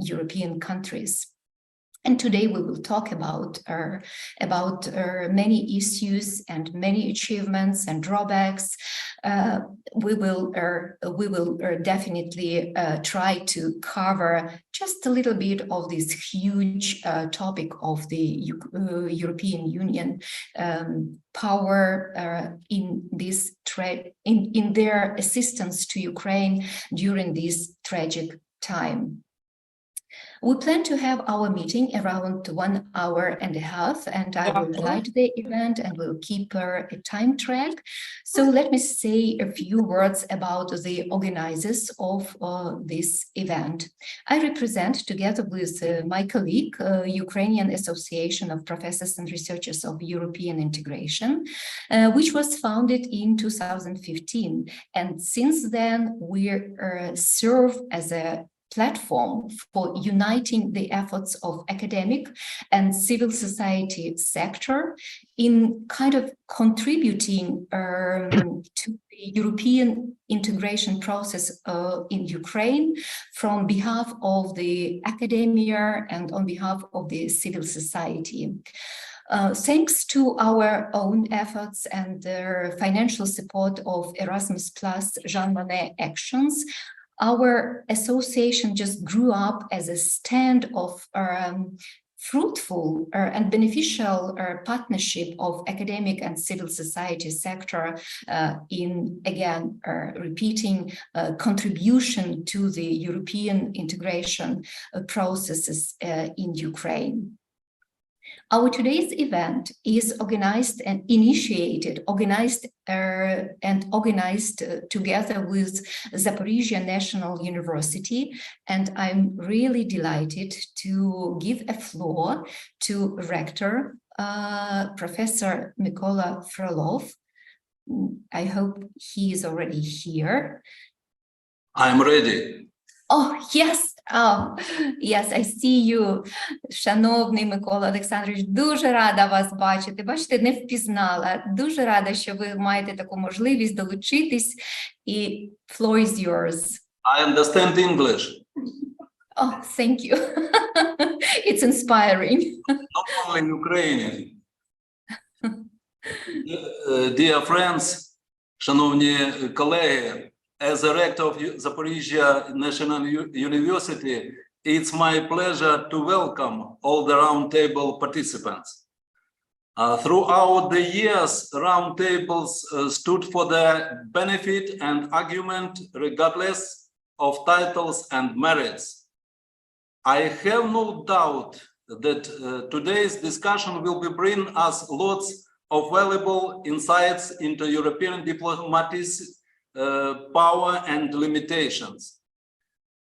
European countries. And today we will talk about many issues and many achievements and drawbacks. We will definitely try to cover just a little bit of this huge topic of the European Union power in this in their assistance to Ukraine during this tragic time. We plan to have our meeting around 1 hour and a half, and I will guide the event and will keep a time track. So let me say a few words about the organizers of this event. I represent, together with my colleague, Ukrainian Association of Professors and Researchers of European Integration, which was founded in 2015. And since then, we serve as a platform for uniting the efforts of academic and civil society sector in kind of contributing to the European integration process in Ukraine from behalf of the academia and on behalf of the civil society. Thanks to our own efforts and the financial support of Erasmus Plus Jean Monnet Actions, our association just grew up as a stand of fruitful and beneficial partnership of academic and civil society sector in, again, repeating contribution to the European integration processes in Ukraine. Our today's event is organized together with Zaporizhia National University, and I'm really delighted to give a floor to Rector, Professor Mykola Frolov. I hope he is already here. I'm ready. Oh, yes. Yes, I see you, шановний Микола Олександрович, дуже рада вас бачити. Бачите, не впізнала. Дуже рада, що ви маєте таку можливість долучитись, і floor is yours. I understand English. Oh, thank you. It's inspiring. Not only Ukrainian. Dear friends, шановні колеги, as a rector of Zaporizhia National University, it's my pleasure to welcome all the roundtable participants. Throughout the years, roundtables stood for the benefit and argument regardless of titles and merits. I have no doubt that today's discussion will bring us lots of valuable insights into European diplomacy's power and limitations.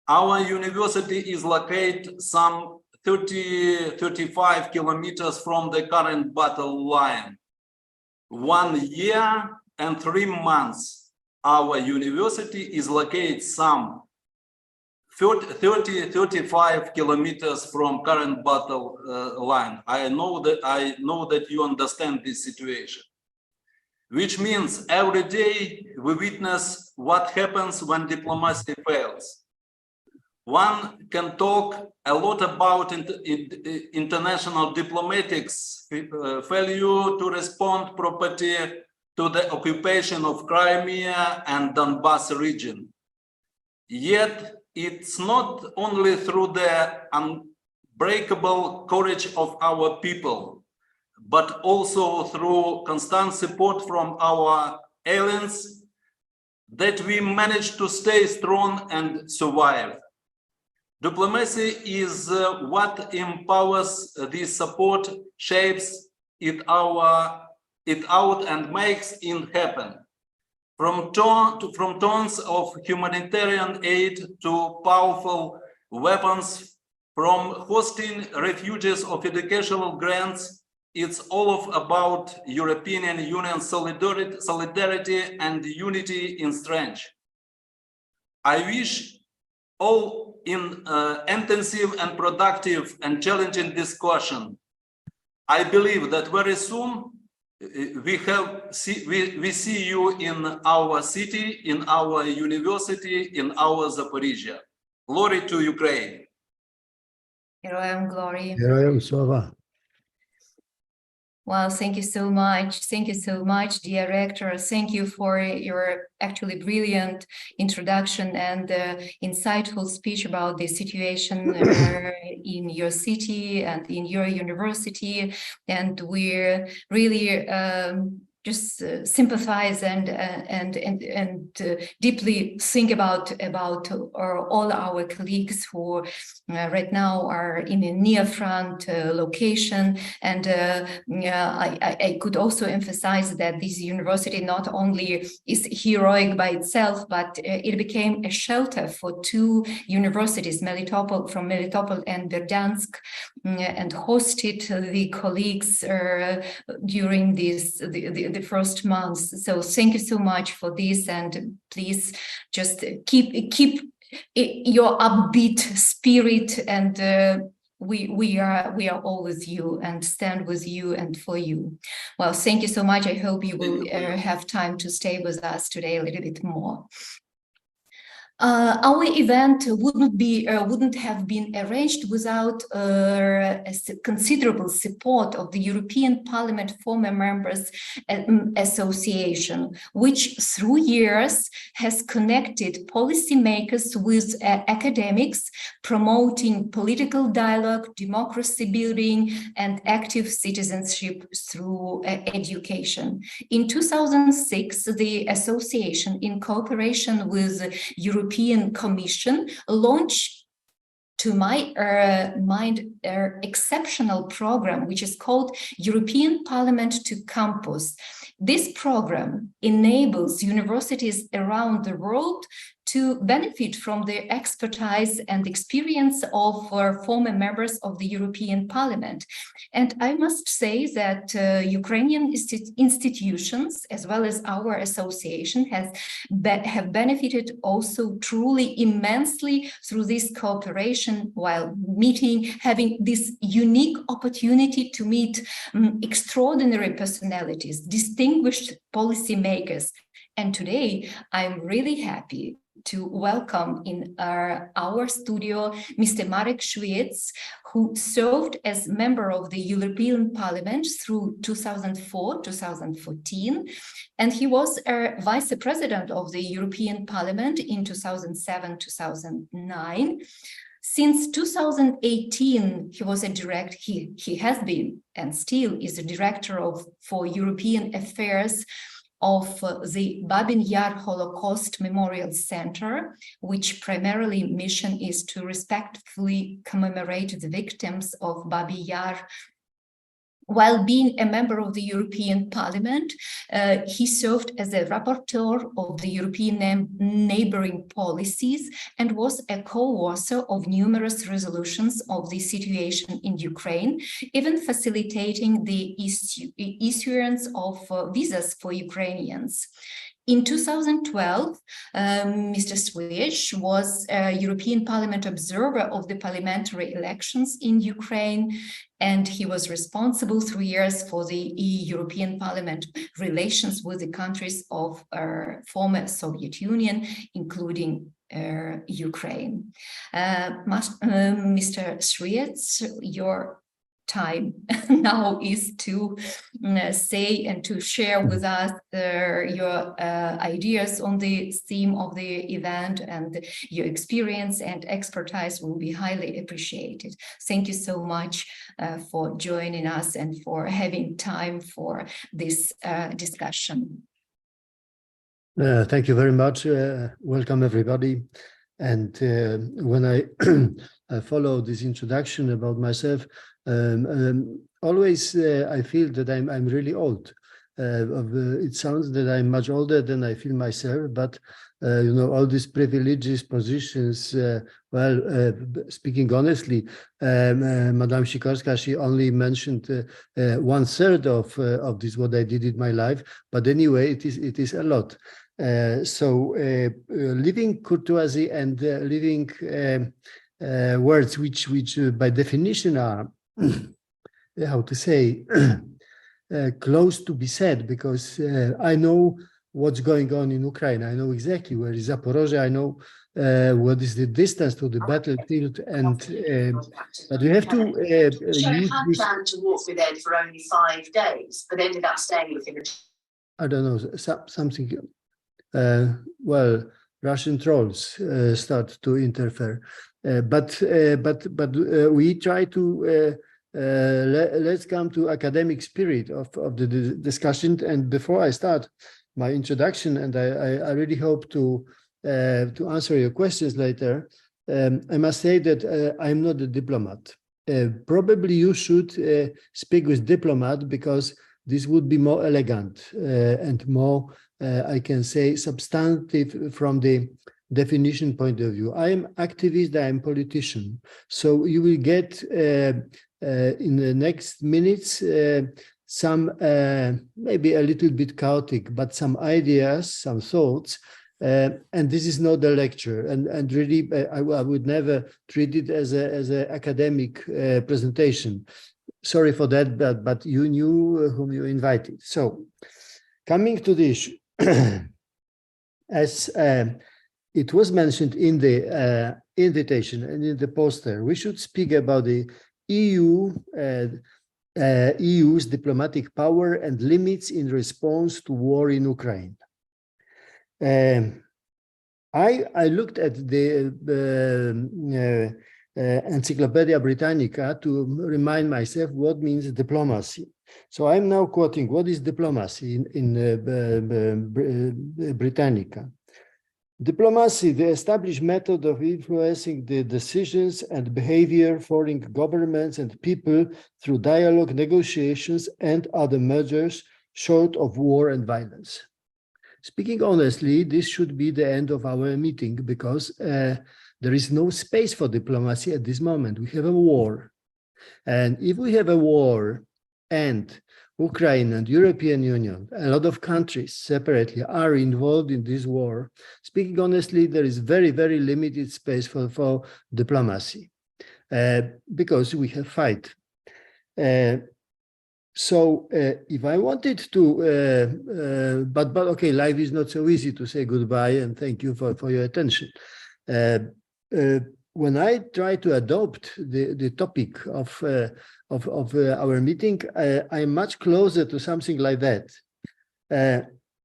Our university is located some 30-35 kilometers from the current battle line. 1 year and 3 months, our university is located some 30-35 kilometers from current battle line. I know that you understand this situation. Which means every day we witness what happens when diplomacy fails. One can talk a lot about international diplomatics failure to respond properly to the occupation of Crimea and Donbas region. Yet it's not only through the unbreakable courage of our people, but also through constant support from our allies that we manage to stay strong and survive. Diplomacy is what empowers this support, shapes it out and makes it happen. From tons of humanitarian aid to powerful weapons, from hosting refugees of educational grants, it's all about European Union solidarity and unity in strength. I wish all in intensive and productive and challenging discussion. I believe that very soon we see you in our city, in our university, in our Zaporizhia. Glory to Ukraine. Heroям glory. Героям слава. Well, thank you so much. Thank you so much, dear rector. Thank you for your actually brilliant introduction and insightful speech about the situation in your city and in your university. And we're really just sympathize and deeply think about all our colleagues who right now are in a near front location. And I could also emphasize that this university not only is heroic by itself, but it became a shelter for two universities, from Melitopol and Berdansk, and hosted the colleagues during the first months. So thank you so much for this, and please just keep your upbeat spirit, and we are all with you and stand with you and for you. Well, thank you so much. I hope you will have time to stay with us today a little bit more. Our event wouldn't have been arranged without considerable support of the European Parliament Former Members Association, which through years has connected policymakers with academics, promoting political dialogue, democracy building, and active citizenship through education. In 2006, the association, in cooperation with European Commission, launched, to my mind, exceptional program, which is called European Parliament to Campus. This program enables universities around the world to benefit from the expertise and experience of former members of the European Parliament. And I must say that Ukrainian institutions, as well as our association, have benefited also truly immensely through this cooperation, while having this unique opportunity to meet extraordinary personalities, distinguished policymakers. And today, I'm really happy to welcome in our studio Mr. Marek Szwiec, who served as member of the European Parliament through 2004-2014, and he was vice president of the European Parliament in 2007-2009. Since 2018, he was he has been and still is a director for European Affairs of the Babin Yar Holocaust Memorial Center, which primarily mission is to respectfully commemorate the victims of Babi Yar. While being a member of the European Parliament, he served as a rapporteur of the European neighboring policies and was a co-author of numerous resolutions of the situation in Ukraine, even facilitating the issuance of visas for Ukrainians. In 2012, Mr. Szwiec was a European Parliament observer of the parliamentary elections in Ukraine, and he was responsible 3 years for the European Parliament relations with the countries of former Soviet Union, including Ukraine. Mr. Szwiec, your time now is to say and to share with us your ideas on the theme of the event, and your experience and expertise will be highly appreciated. Thank you so much for joining us and for having time for this discussion. Thank you very much. Welcome, everybody. And when I follow this introduction about myself, always I feel that I'm really old. It sounds that I'm much older than I feel myself, but you know, all these privileges, positions, speaking honestly, Madame Sikorska, she only mentioned 1/3 of this, what I did in my life, but anyway, it is a lot. So living courtesy and living words which by definition are how to say close to be said, because I know what's going on in Ukraine. I know exactly where is Zaporozhye. I know what is the distance to the battlefield, and but we have to use this. Planned to walk with Ed for only 5 days, but ended up staying with him. I don't know, something. Well, Russian trolls start to interfere, but we try to. Let's come to academic spirit of the discussion. And before I start my introduction, and I really hope to answer your questions later, I must say that I'm not a diplomat. Probably you should speak with diplomat, because this would be more elegant and more, I can say, substantive from the definition point of view. I am activist, I am politician. So you will get in the next minutes some maybe a little bit chaotic, but some ideas, some thoughts. And this is not a lecture, and really I would never treat it as a academic presentation. Sorry for that, but you knew whom you invited. So, coming to the issue, as it was mentioned in the invitation and in the poster, we should speak about the EU's diplomatic power and limits in response to war in Ukraine. I looked at the Encyclopedia Britannica to remind myself what means diplomacy. So I'm now quoting what is diplomacy in Britannica. Diplomacy, the established method of influencing the decisions and behavior of foreign governments and people through dialogue, negotiations, and other measures short of war and violence. Speaking honestly, this should be the end of our meeting, because there is no space for diplomacy at this moment. We have a war. And if we have a war and Ukraine and European Union, a lot of countries separately are involved in this war, speaking honestly, there is very, very limited space for diplomacy because we have fight. So if I wanted to, but okay, life is not so easy to say goodbye and thank you for your attention. When I try to adopt the topic of our meeting, I'm much closer to something like that.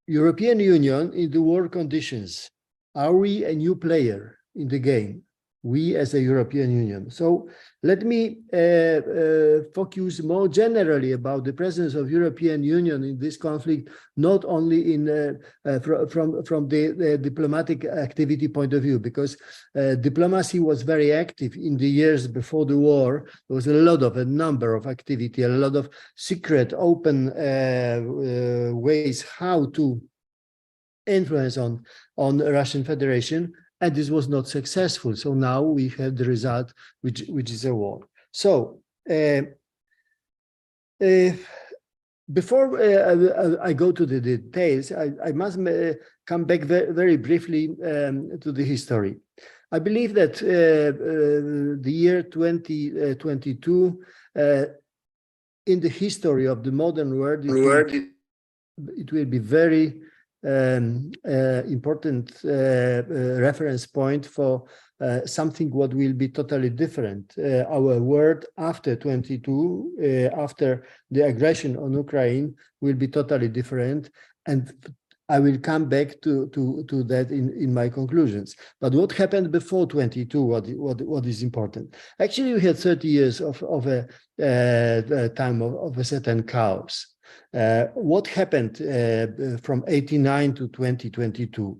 European Union in the war conditions. Are we a new player in the game? We as a European Union. So let me focus more generally about the presence of European Union in this conflict, not only in from the diplomatic activity point of view, because diplomacy was very active in the years before the war. There was a number of activity, a lot of secret, open ways how to influence on Russian Federation. And this was not successful. So now we have the result, which is a war. So before I go to the details, I must come back very briefly to the history. I believe that the year 2022, in the history of the modern world, it will be very important reference point for something what will be totally different. Our world after 22, after the aggression on Ukraine, will be totally different, and I will come back to that in my conclusions. But what happened before 22? What is important? Actually, we had 30 years of a time of a certain chaos. What happened from 89 to 2022?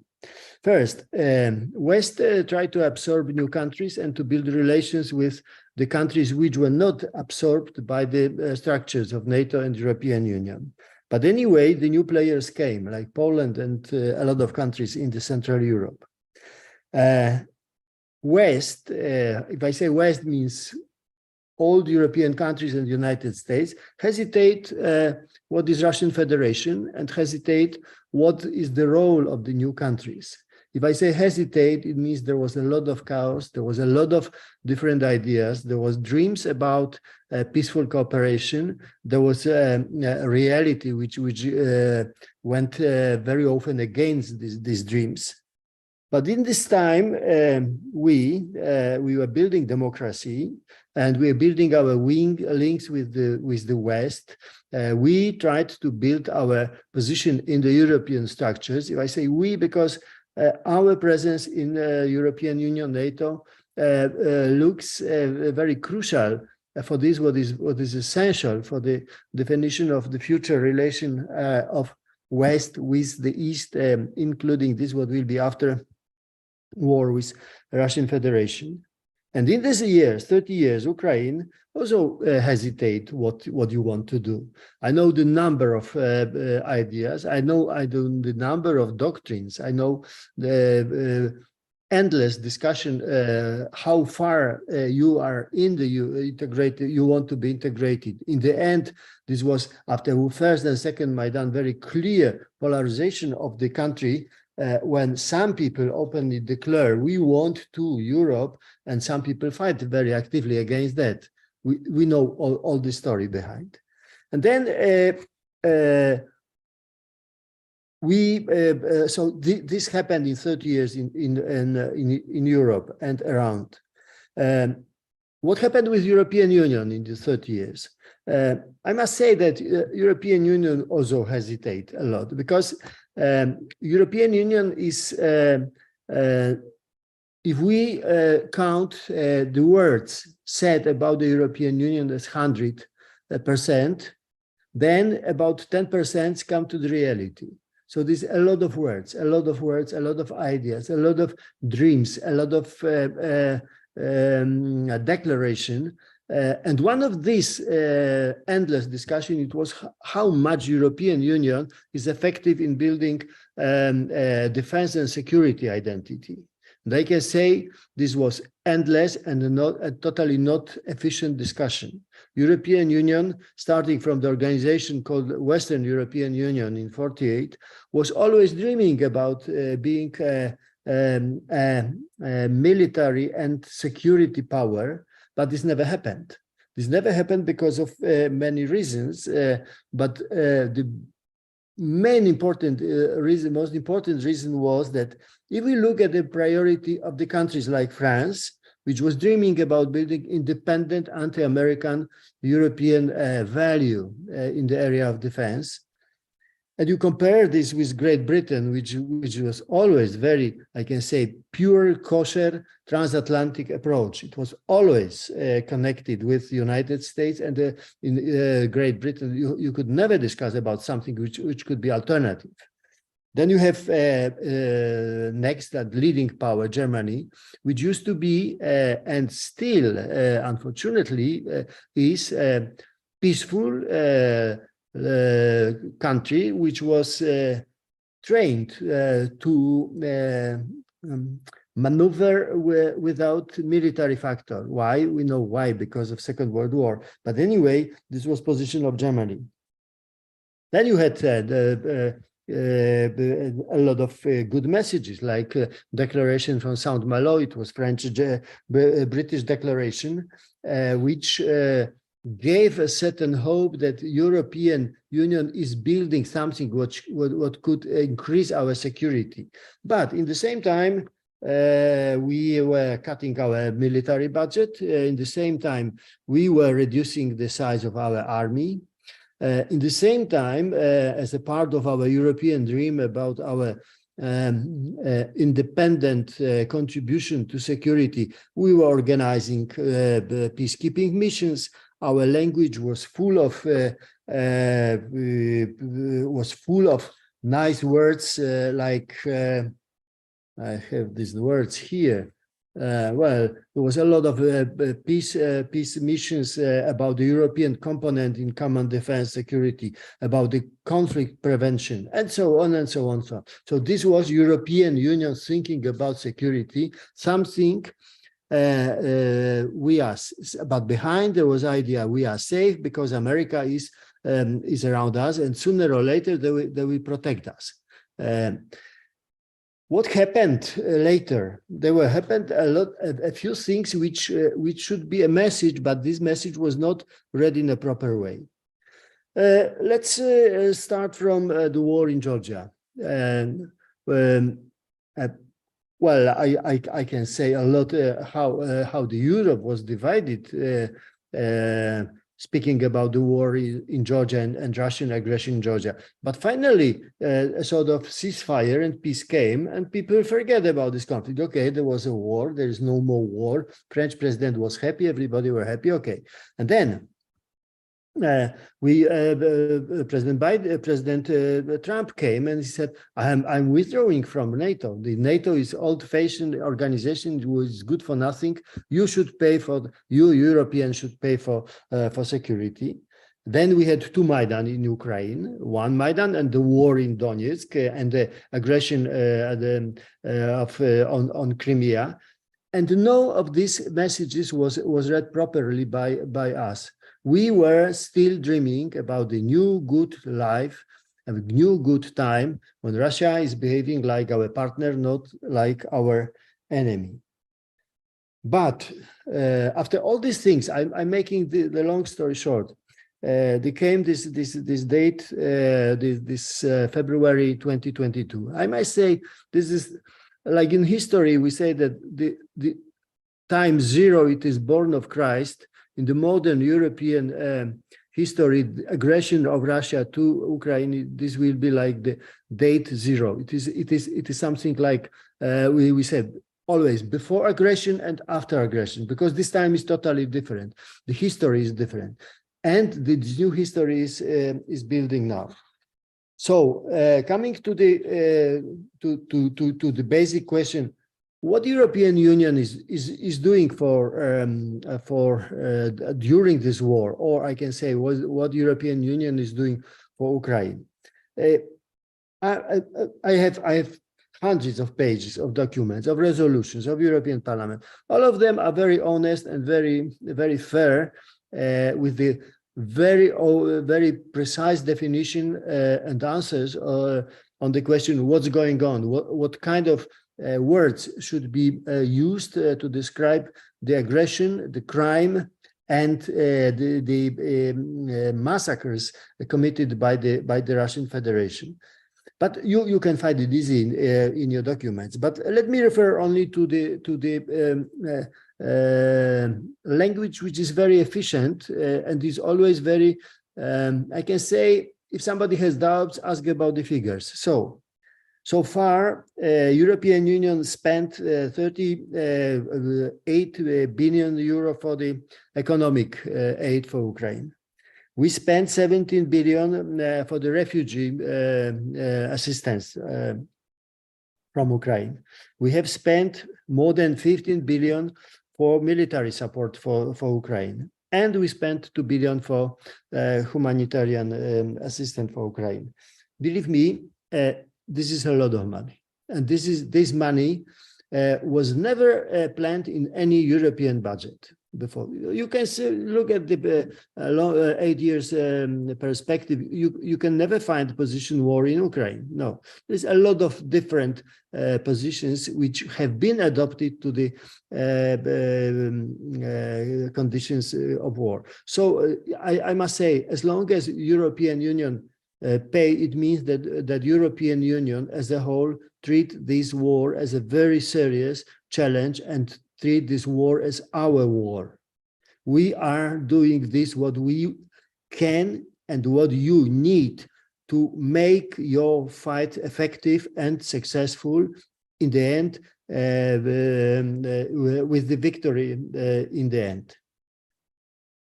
First, West tried to absorb new countries and to build relations with the countries which were not absorbed by the structures of NATO and European Union. But anyway, the new players came, like Poland and a lot of countries in the Central Europe. West, if I say West, means all the European countries and the United States, hesitate what is Russian Federation and hesitate what is the role of the new countries. If I say hesitate, it means there was a lot of chaos, there was a lot of different ideas, there was dreams about peaceful cooperation, there was a reality which went very often against these dreams. But in this time, we were building democracy, and we are building our links with the West. We tried to build our position in the European structures. If I say we, because our presence in the European Union, NATO, looks very crucial for this. What is essential for the definition of the future relation of West with the East, including this what will be after war with Russian Federation. And in these years, 30 years, Ukraine also hesitate what you want to do. I know the number of ideas. I know the number of doctrines. I know the endless discussion how far you are in the integrated. You want to be integrated. In the end, this was after first and second Maidan, very clear polarization of the country. When some people openly declare we want to Europe, and some people fight very actively against that. We know all the story behind. And then this happened in 30 years in Europe and around. What happened with European Union in the 30 years? I must say that European Union also hesitate a lot, because European Union is, if we count the words said about the European Union as 100%, then about 10% come to the reality. So there's a lot of words, a lot of ideas, a lot of dreams, a lot of declaration. And one of these endless discussion, it was how much European Union is effective in building defense and security identity. And I can say this was endless and not a totally not efficient discussion. European Union, starting from the organization called Western European Union in '48, was always dreaming about being a military and security power. But this never happened. This never happened because of many reasons. But the most important reason was that if we look at the priority of the countries like France, which was dreaming about building independent, anti-American European value in the area of defense, and you compare this with Great Britain, which was always very, I can say, pure, kosher, transatlantic approach. It was always connected with the United States, and in Great Britain, you could never discuss about something which could be alternative. Then you have next, that leading power, Germany, which used to be, and still, unfortunately, is peaceful, country which was trained to maneuver without military factor. Why? We know why, because of Second World War. But anyway, this was position of Germany. Then you had a lot of good messages, like declaration from Saint-Malo. It was French-British declaration, which gave a certain hope that European Union is building something what could increase our security. But in the same time, we were cutting our military budget. In the same time, we were reducing the size of our army. In the same time, as a part of our European dream about our independent contribution to security, we were organizing peacekeeping missions. Our language was full of nice words like I have these words here. Well, there was a lot of peace missions about the European component in common defense security, about the conflict prevention, and so on and so on. So this was European Union thinking about security, something we are, but behind there was idea we are safe because America is around us, and sooner or later they will protect us. What happened later? Happened a few things which should be a message, but this message was not read in a proper way. Let's start from the war in Georgia. Well, I can say a lot how the Europe was divided, speaking about the war in Georgia and Russian aggression in Georgia. But finally, a sort of ceasefire and peace came, and people forget about this conflict. Okay, there was a war, there is no more war. French president was happy, everybody were happy, okay. And then President Trump came and he said, I'm withdrawing from NATO. The NATO is old-fashioned organization which is good for nothing. You should pay for, you Europeans should pay for security. Then we had two Maidan in Ukraine, one Maidan and the war in Donetsk and the aggression on Crimea. And none of these messages was read properly by us. We were still dreaming about the new good life, a new good time when Russia is behaving like our partner, not like our enemy. But after all these things, I'm making the long story short. There came this date, this February 2022. I might say this is like in history. We say that the time zero it is born of Christ. In the modern European history, the aggression of Russia to Ukraine, this will be like the date zero. It is something like we said always before aggression and after aggression, because this time is totally different. The history is different, and the new history is building now. So coming to the basic question. What the European Union is doing during this war, or I can say what the European Union is doing for Ukraine. I have hundreds of pages of documents, of resolutions of European Parliament. All of them are very honest and very fair, with the very precise definition and answers on the question what's going on, what kind of words should be used to describe the aggression, the crime, and the massacres committed by the Russian Federation. But you can find it easy in your documents. But let me refer only to the language which is very efficient and is always very. I can say if somebody has doubts, ask about the figures. So far, European Union spent 38 billion euro for the economic aid for Ukraine. We spent 17 billion for the refugee assistance from Ukraine. We have spent more than 15 billion for military support for Ukraine. And we spent 2 billion for humanitarian assistance for Ukraine. Believe me, this is a lot of money, and this money was never planned in any European budget before. You can look at the 8 years perspective. You can never find position war in Ukraine. No, there's a lot of different positions which have been adopted to the conditions of war. So I must say, as long as European Union pay, it means that European Union as a whole treat this war as a very serious challenge and treat this war as our war. We are doing this what we can and what you need to make your fight effective and successful in the end, with the victory in the end.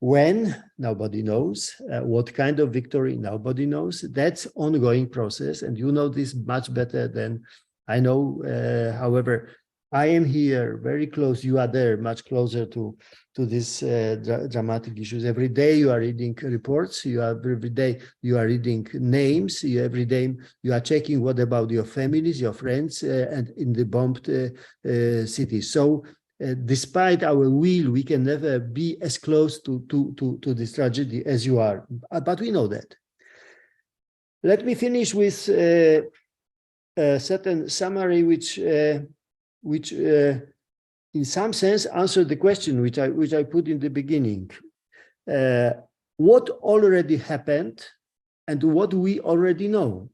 When? Nobody knows. What kind of victory? Nobody knows. That's ongoing process, and you know this much better than I know. However, I am here very close. You are there, much closer to these dramatic issues. Every day you are reading reports. Every day you are reading names. Every day you are checking what about your families, your friends, and in the bombed cities. So. Despite our will, we can never be as close to this tragedy as you are, but we know that. Let me finish with a certain summary, which in some sense answered the question which I put in the beginning. What already happened and what we already know,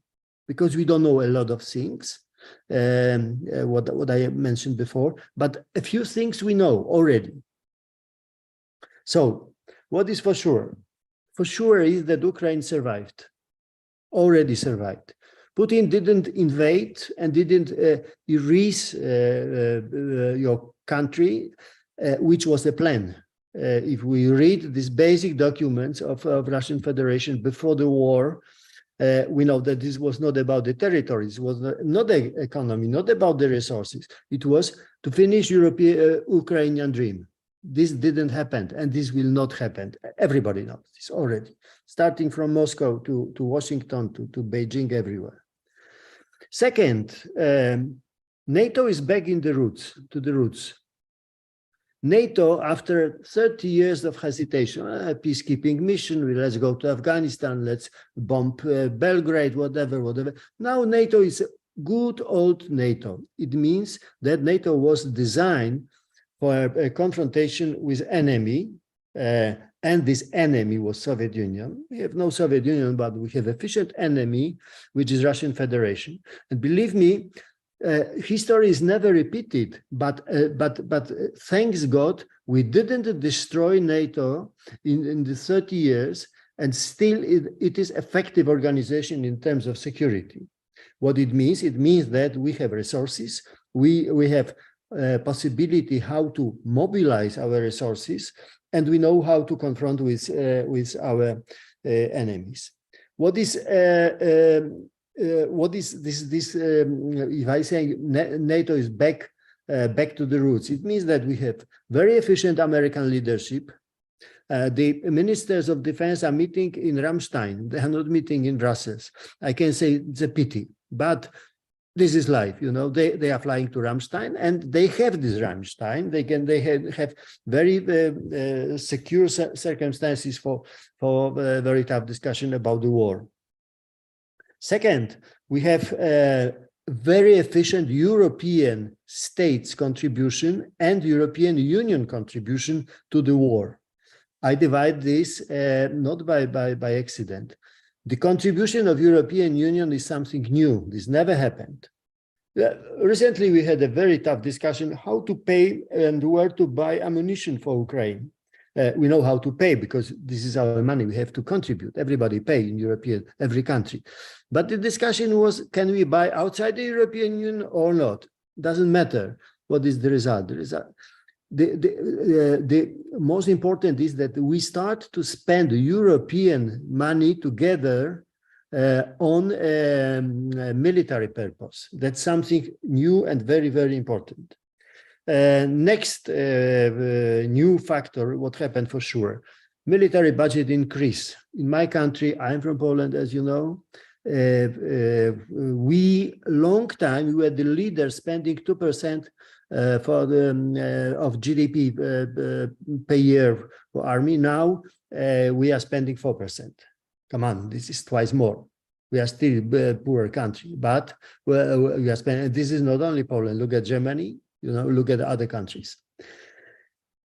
because we don't know a lot of things. what I mentioned before, but a few things we know already. So what is for sure? For sure is that Ukraine survived, already survived. Putin didn't invade and didn't erase your country, which was the plan. If we read these basic documents of Russian Federation before the war, we know that this was not about the territories, it was not the economy, not about the resources. It was to finish European Ukrainian dream. This didn't happen, and this will not happen. Everybody knows this already, starting from Moscow to Washington to Beijing, everywhere. Second, NATO is back in the roots, to the roots. NATO, after 30 years of hesitation, peacekeeping mission, let's go to Afghanistan, let's bomb Belgrade, whatever. Now NATO is a good old NATO. It means that NATO was designed for a confrontation with enemy, and this enemy was Soviet Union. We have no Soviet Union, but we have efficient enemy, which is Russian Federation. And believe me, history is never repeated, but thanks God, we didn't destroy NATO in the 30 years, and still it is effective organization in terms of security. What it means that we have resources, we have possibility how to mobilize our resources, and we know how to confront with our enemies. What is this? If I say NATO is back to the roots, it means that we have very efficient American leadership. The ministers of defense are meeting in Ramstein. They are not meeting in Brussels. I can say it's a pity, but this is life, you know. They are flying to Ramstein, and they have this Ramstein. They have very secure circumstances for a very tough discussion about the war. Second, we have a very efficient European states contribution and European Union contribution to the war. I divide this not by accident. The contribution of European Union is something new. This never happened. Recently, we had a very tough discussion how to pay and where to buy ammunition for Ukraine. We know how to pay because this is our money. We have to contribute. Everybody pay in European, every country. But the discussion was, can we buy outside the European Union or not? Doesn't matter. What is the result? The most important is that we start to spend European money together on military purpose. That's something new and very, very important. Next new factor, what happened for sure, military budget increase. In my country, I'm from Poland, as you know. Long time, we were the leader spending 2% for the of GDP per year for army. Now we are spending 4%. Come on, this is twice more. We are still a poor country, but we are spending. This is not only Poland. Look at Germany. You know, look at other countries.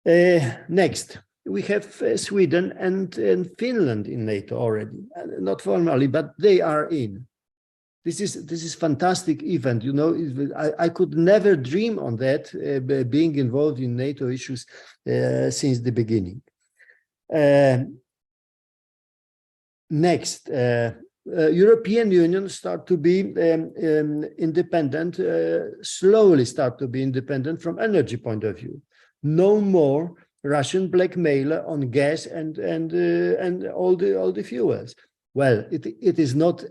Next, we have Sweden and Finland in NATO already, not formally, but they are in. This is fantastic event. You know, I could never dream on that being involved in NATO issues since the beginning. Next, European Union start to be independent, slowly start to be independent from energy point of view. No more Russian blackmail on gas and all the fuels. Well, it is not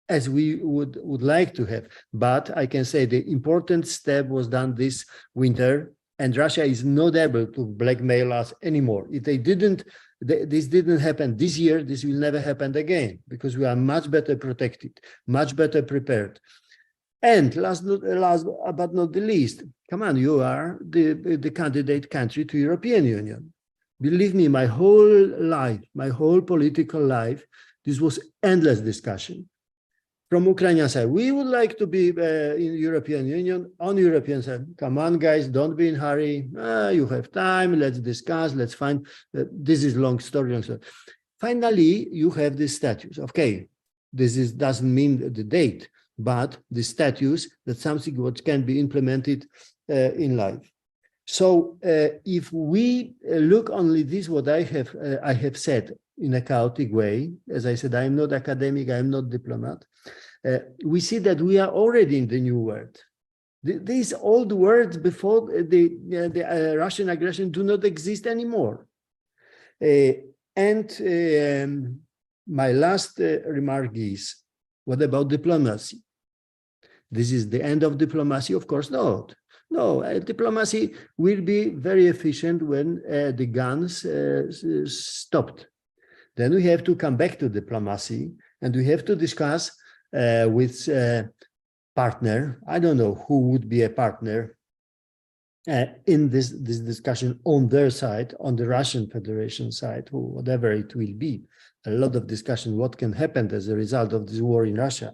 as we would like to have, but I can say the important step was done this winter, and Russia is not able to blackmail us anymore. If they didn't, this didn't happen this year, this will never happen again, because we are much better protected, much better prepared. And last but not the least, come on, you are the candidate country to European Union. Believe me, my whole life, my whole political life, this was endless discussion. From Ukrainian side, we would like to be in European Union. On European side, come on, guys, don't be in a hurry. You have time, let's discuss, let's find. This is long story. Finally, you have this status. Okay, doesn't mean the date, but the status that something what can be implemented in life. So if we look only this, what I have said in a chaotic way, as I said, I'm not academic, I'm not diplomat, we see that we are already in the new world. These old words before the Russian aggression do not exist anymore. My last remark is, what about diplomacy? This is the end of diplomacy? Of course not. No, diplomacy will be very efficient when the guns stopped. Then we have to come back to diplomacy, and we have to discuss with partner. I don't know who would be a partner in this discussion on their side, on the Russian Federation side, or whatever it will be. A lot of discussion what can happen as a result of this war in Russia.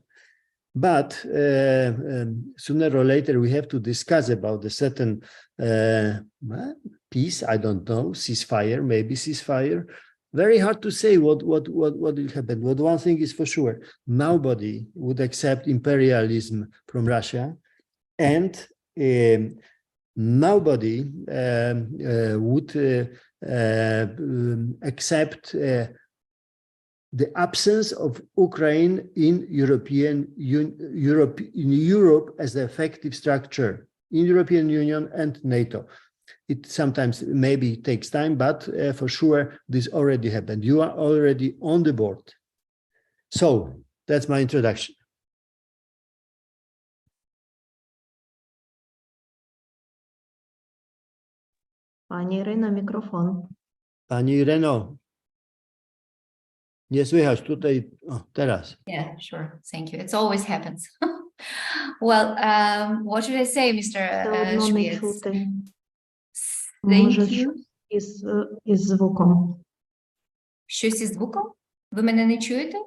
But sooner or later we have to discuss about a certain peace, I don't know, ceasefire, maybe ceasefire. Very hard to say what will happen. But one thing is for sure, nobody would accept imperialism from Russia, and nobody would accept the absence of Ukraine in Europe as an effective structure in European Union and NATO. It sometimes maybe takes time, but for sure this already happened. You are already on the board. So that's my introduction. Pani Iryno, mikrofon. Pani Ireno. Nie słychać tutaj. O, teraz. Yeah, sure. Thank you. It always happens. Well, what should I say, Mr. Все одно не Schwitz? чути. Thank Може, you. щось із звуком. Щось із звуком? Ви мене не чуєте?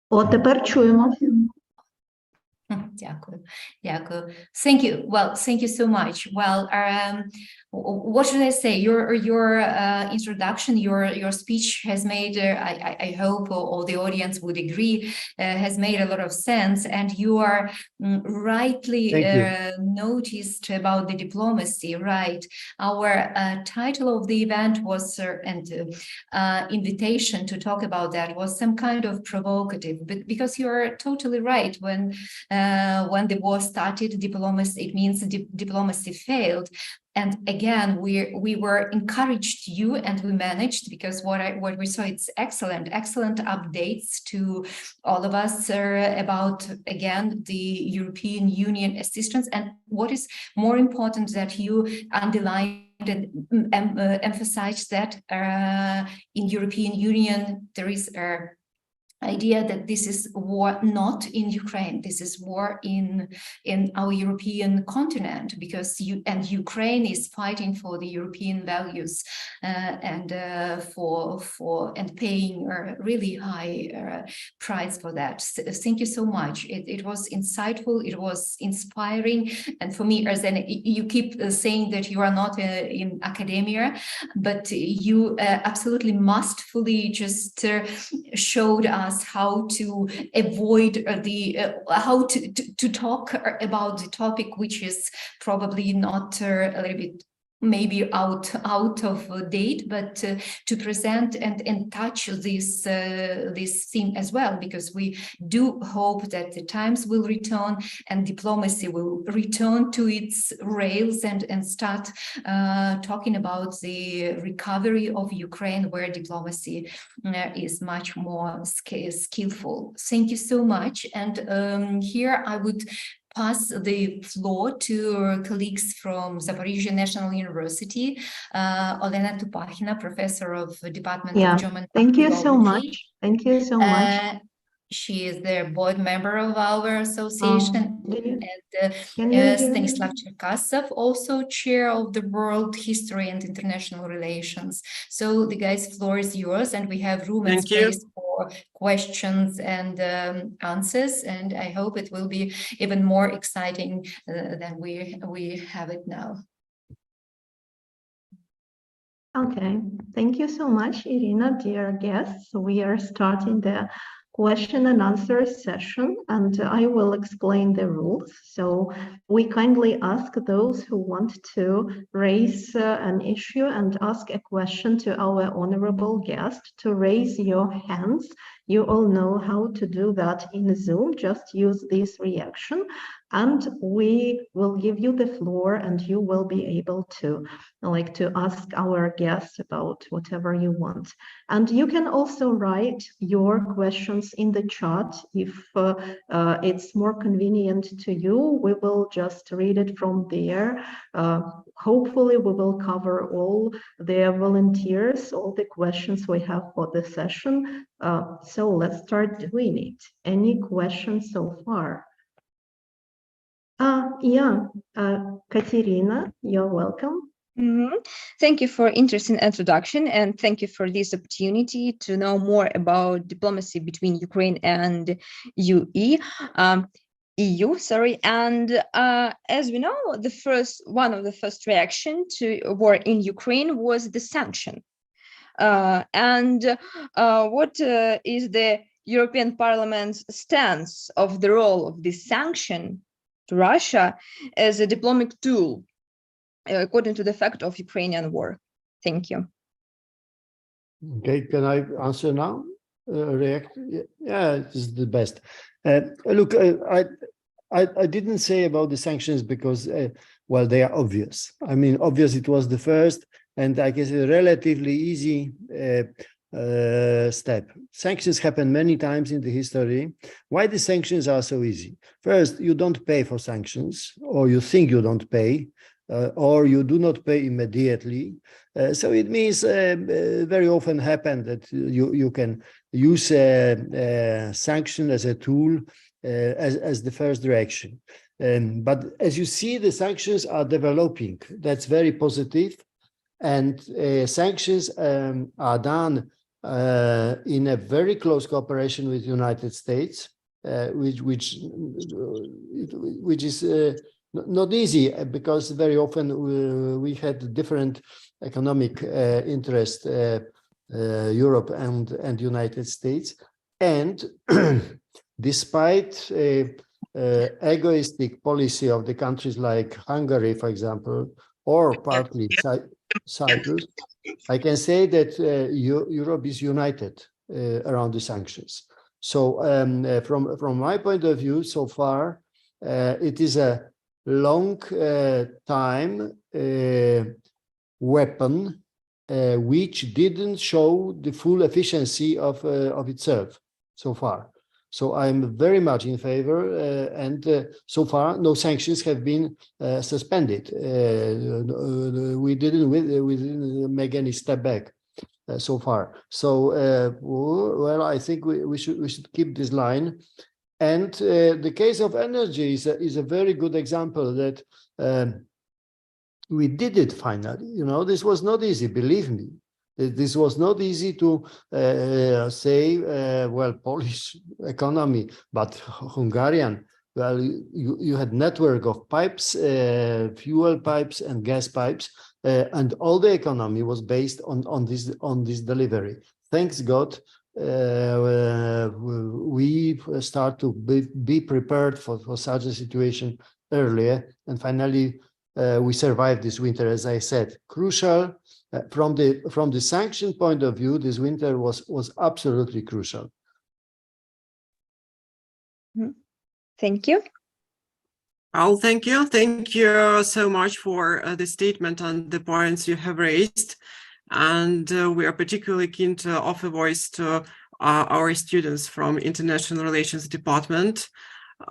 О, тепер чуємо. Дякую. Дякую. Thank you. Well, thank you so much. Well, what should I say? Your introduction, your speech has made, I hope all the audience would agree, has made a lot of sense, and you are rightly noticed about the diplomacy, right? Our title of the event was, and invitation to talk about that was some kind of provocative, but because you're totally right, when the war started, diplomacy, it means diplomacy failed. And again, we were encouraged you, and we managed, because what we saw, it's excellent updates to all of us about, again, the European Union assistance. And what is more important, that you underlined and emphasized that in European Union there is a idea that this is war not in Ukraine, this is war in our European continent, because Ukraine is fighting for the European values and paying a really high price for that. Thank you so much. It was insightful, it was inspiring, and for me, Erzen, you keep saying that you are not in academia, but you absolutely masterfully just showed us how to avoid how to talk about the topic, which is probably not a little bit maybe out of date, but to present and touch this theme as well, because we do hope that the times will return and diplomacy will return to its rails and start talking about the recovery of Ukraine, where diplomacy is much more skillful. Thank you so much. And here I would pass the floor to colleagues from Zaporizhzhia National University, Olena Tupahina, professor of the Department of German Thank you so much. Philology. Thank you so much. She is the board member of our association, and Stanislav Cherkasov, also chair of the World History and International Relations. So the guys, floor is yours, and we have room and space for questions and answers, and I hope it will be even more exciting than we have it now. Okay, thank you so much, Irina, dear guests. We are starting the question and answer session, and I will explain the rules. So we kindly ask those who want to raise an issue and ask a question to our honorable guest to raise your hands. You all know how to do that in Zoom. Just use this reaction and we will give you the floor and you will be able to ask our guests about whatever you want. And you can also write your questions in the chat if it's more convenient to you. We will just read it from there. Hopefully we will cover all the volunteers, all the questions we have for the session. So let's start doing it. Any questions so far? Katerina, you're welcome. Thank you for interesting introduction, and thank you for this opportunity to know more about diplomacy between Ukraine and EU. And as we know, one of the first reaction to war in Ukraine was the sanction. What is the European Parliament's stance of the role of this sanction to Russia as a diplomatic tool according to the fact of Ukrainian war? Thank you. Okay, can I answer now? React? Yeah, this is the best. Look, I didn't say about the sanctions because, well, they are obvious. I mean, obvious it was the first, and I guess a relatively easy step. Sanctions happen many times in the history. Why the sanctions are so easy? First, you don't pay for sanctions, or you think you don't pay, or you do not pay immediately. So it means very often happen that you can use a sanction as a tool as the first direction. But as you see, the sanctions are developing. That's very positive. And sanctions are done in a very close cooperation with the United States, which is not easy because very often we had different economic interest, Europe and United States, and despite egoistic policy of the countries like Hungary, for example, or partly Cyprus, I can say that Europe is united around the sanctions. So from my point of view, so far, it is a long time weapon which didn't show the full efficiency of itself so far. So I'm very much in favor, and so far no sanctions have been suspended. We didn't make any step back so far. So well, I think we should keep this line. And the case of energy is a very good example that we did it finally. You know, this was not easy, believe me. This was not easy to say, well, Polish economy, but Hungarian. Well, you had network of pipes, fuel pipes and gas pipes, and all the economy was based on this delivery. Thanks God, we start to be prepared for such a situation earlier, and finally we survived this winter. As I said, crucial. From the sanction point of view, this winter was absolutely crucial. Thank you. Oh, thank you. Thank you so much for the statement and the points you have raised. And we are particularly keen to offer voice to our students from International Relations Department.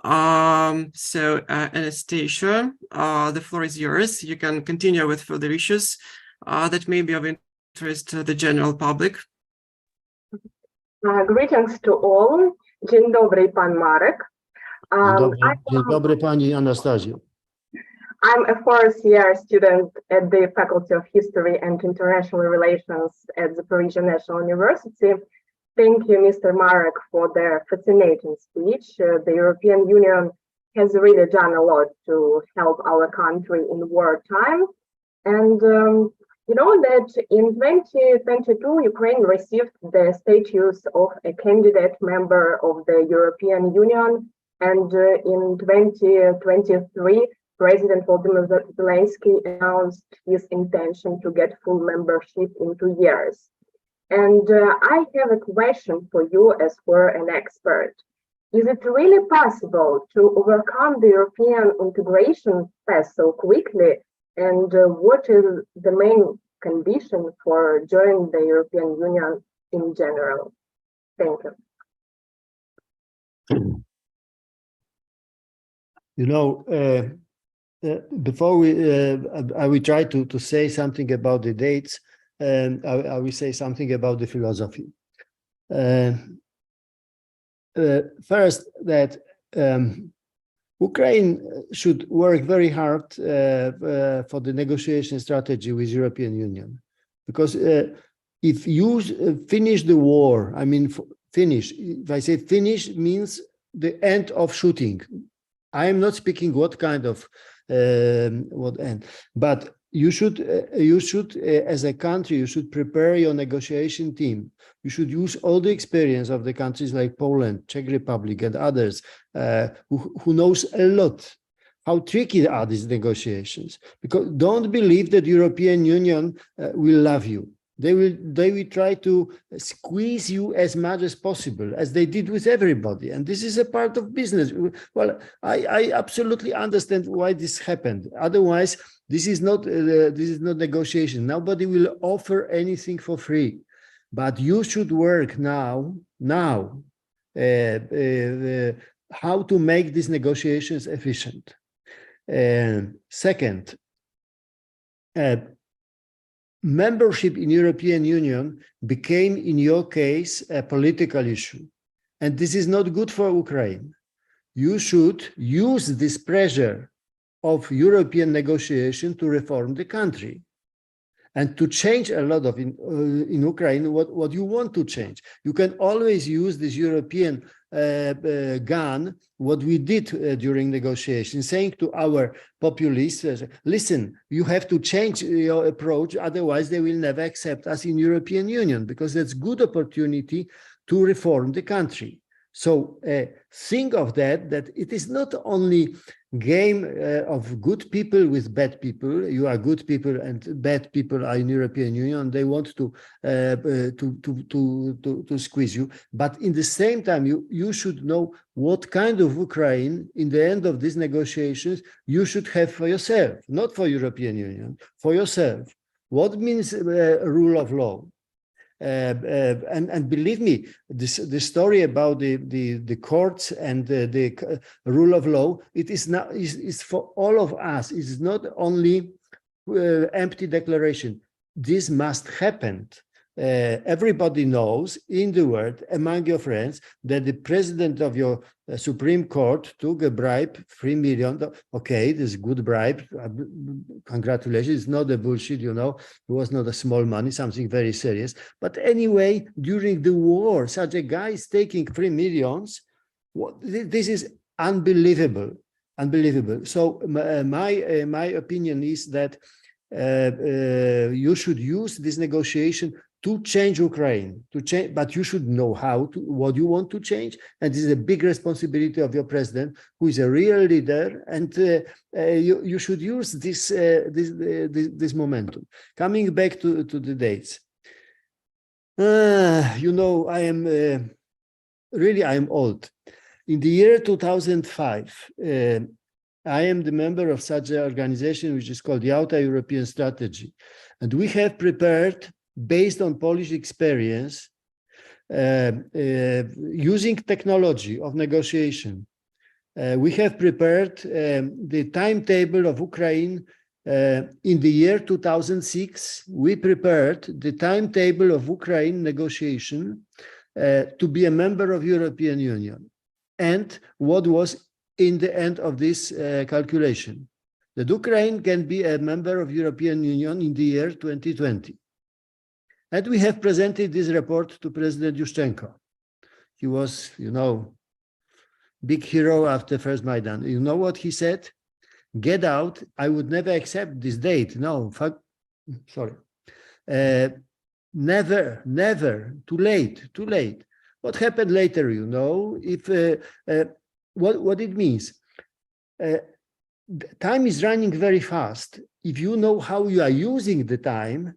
So Anastasia, the floor is yours. You can continue with further issues that may be of interest to the general public. Greetings to all. Dzień dobry, pan Marek. Dzień dobry, pani Anastazio. I'm a fourth-year student at the Faculty of History and International Relations at the Parisian National University. Thank you, Mr. Marek, for the fascinating speech. The European Union has really done a lot to help our country in wartime. And You know that in 2022, Ukraine received the status of a candidate member of the European Union, and in 2023, President Volodymyr Zelensky announced his intention to get full membership in 2 years. And I have a question for you as for an expert. Is it really possible to overcome the European integration path so quickly? And what is the main condition for joining the European Union in general? Thank you. You know, before I will try to say something about the dates, I will say something about the philosophy. First, that Ukraine should work very hard for the negotiation strategy with European Union, because if you finish the war, I mean, finish, if I say finish, means the end of shooting. I am not speaking what kind of, what end, but you should, as a country, you should prepare your negotiation team. You should use all the experience of the countries like Poland, Czech Republic, and others who knows a lot how tricky are these negotiations. Because don't believe that European Union will love you. They will try to squeeze you as much as possible, as they did with everybody. And this is a part of business. Well, I absolutely understand why this happened. Otherwise, this is not negotiation. Nobody will offer anything for free. But you should work now, how to make these negotiations efficient. Second, membership in European Union became, in your case, a political issue. And this is not good for Ukraine. You should use this pressure of European negotiation to reform the country and to change a lot of in Ukraine what you want to change. You can always use this European gun, what we did during negotiations, saying to our populists, listen, you have to change your approach, otherwise they will never accept us in European Union, because that's good opportunity to reform the country. So think of that it is not only game of good people with bad people. You are good people and bad people are in European Union. They want to squeeze you. But in the same time, you should know what kind of Ukraine, in the end of these negotiations, you should have for yourself, not for European Union, for yourself. What means rule of law? And believe me, the story about the courts and the rule of law, it is not is for all of us. It's not only empty declaration. This must happen. Everybody knows in the world, among your friends, that the president of your Supreme Court took a bribe, 3 million. Okay, this is good bribe. Congratulations. It's not a bullshit, you know. It was not a small money, something very serious. But anyway, during the war, such a guy is taking 3 millions. This is unbelievable, unbelievable. So my opinion is that you should use this negotiation to change Ukraine, but you should know what you want to change, and this is a big responsibility of your president, who is a real leader, and you should use this momentum. Coming back to the dates, you know, I am old. In the year 2005, I am the member of such an organization which is called Yalta European Strategy, and we have prepared, based on Polish experience, using technology of negotiation. We have prepared the timetable of Ukraine in the year 2006. We prepared the timetable of Ukraine negotiation to be a member of European Union. And what was in the end of this calculation? That Ukraine can be a member of European Union in the year 2020. And we have presented this report to President Yushchenko. He was, you know, big hero after first Maidan. You know what he said? Get out. I would never accept this date. No, sorry. never, too late. What happened later, you know, if what it means. Time is running very fast. If you know how you are using the time,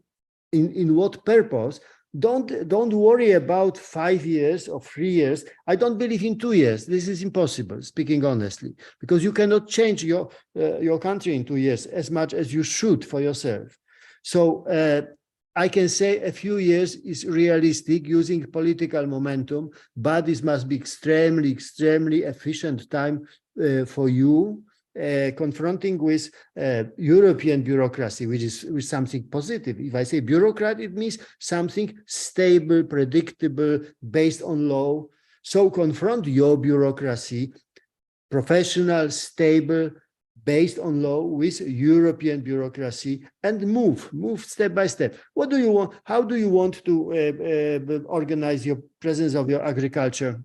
in what purpose, don't worry about 5 years or 3 years. I don't believe in 2 years. This is impossible, speaking honestly, because you cannot change your country in 2 years as much as you should for yourself. So I can say a few years is realistic using political momentum, but this must be extremely efficient time for you. Confronting with European bureaucracy, which is something positive. If I say bureaucrat, it means something stable, predictable, based on law. So confront your bureaucracy, professional, stable, based on law, with European bureaucracy, and move step by step. What do you want? How do you want to organize your presence of your agriculture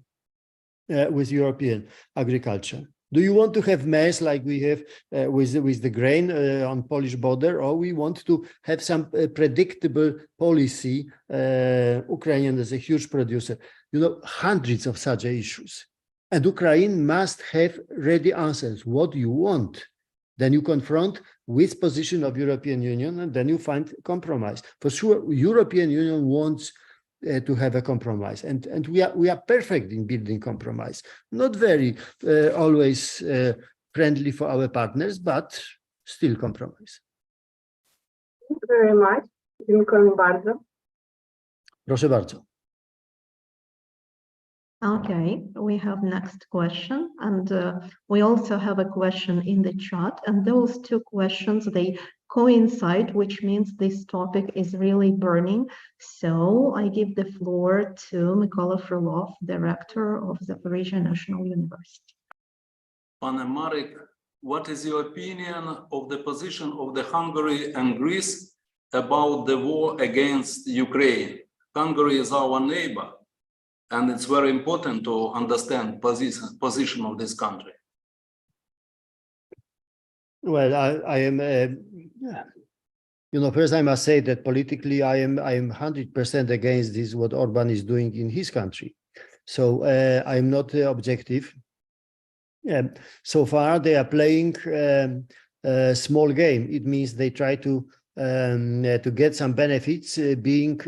with European agriculture? Do you want to have mess like we have with the grain on Polish border, or we want to have some predictable policy? Ukraine is a huge producer, you know, hundreds of such issues, and Ukraine must have ready answers. What do you want? Then you confront with position of European Union, and then you find compromise. For sure, European Union wants to have a compromise, and we are perfect in building compromise. Not very always friendly for our partners, but still compromise. Thank you very much. Dziękuję bardzo. Proszę bardzo. Okay, we have next question, and we also have a question in the chat, and those two questions, they coincide, which means this topic is really burning. So I give the floor to Mykola Frolov, Director of Zaporizhia National University. Pane Marek, what is your opinion of the position of the Hungary and Greece about the war against Ukraine? Hungary is our neighbor, and it's very important to understand position of this country. Well, I am, you know, first I must say that politically I am 100% against this, what Orban is doing in his country. So I am not objective. So far they are playing a small game. It means they try to get some benefits, being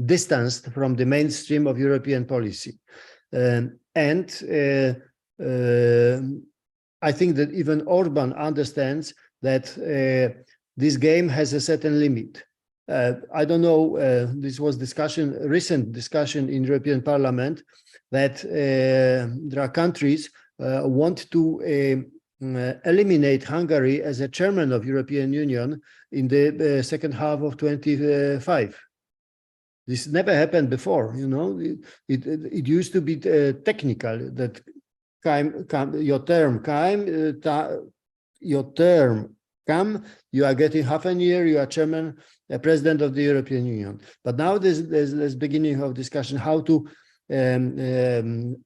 distanced from the mainstream of European policy. I think that even Orban understands that this game has a certain limit. I don't know, this was recent discussion in European Parliament, that there are countries want to eliminate Hungary as a chairman of European Union in the second half of 25. This never happened before, you know. It used to be technical, that your term come, you are getting half a year, you are chairman, president of the European Union. But now there's beginning of discussion how to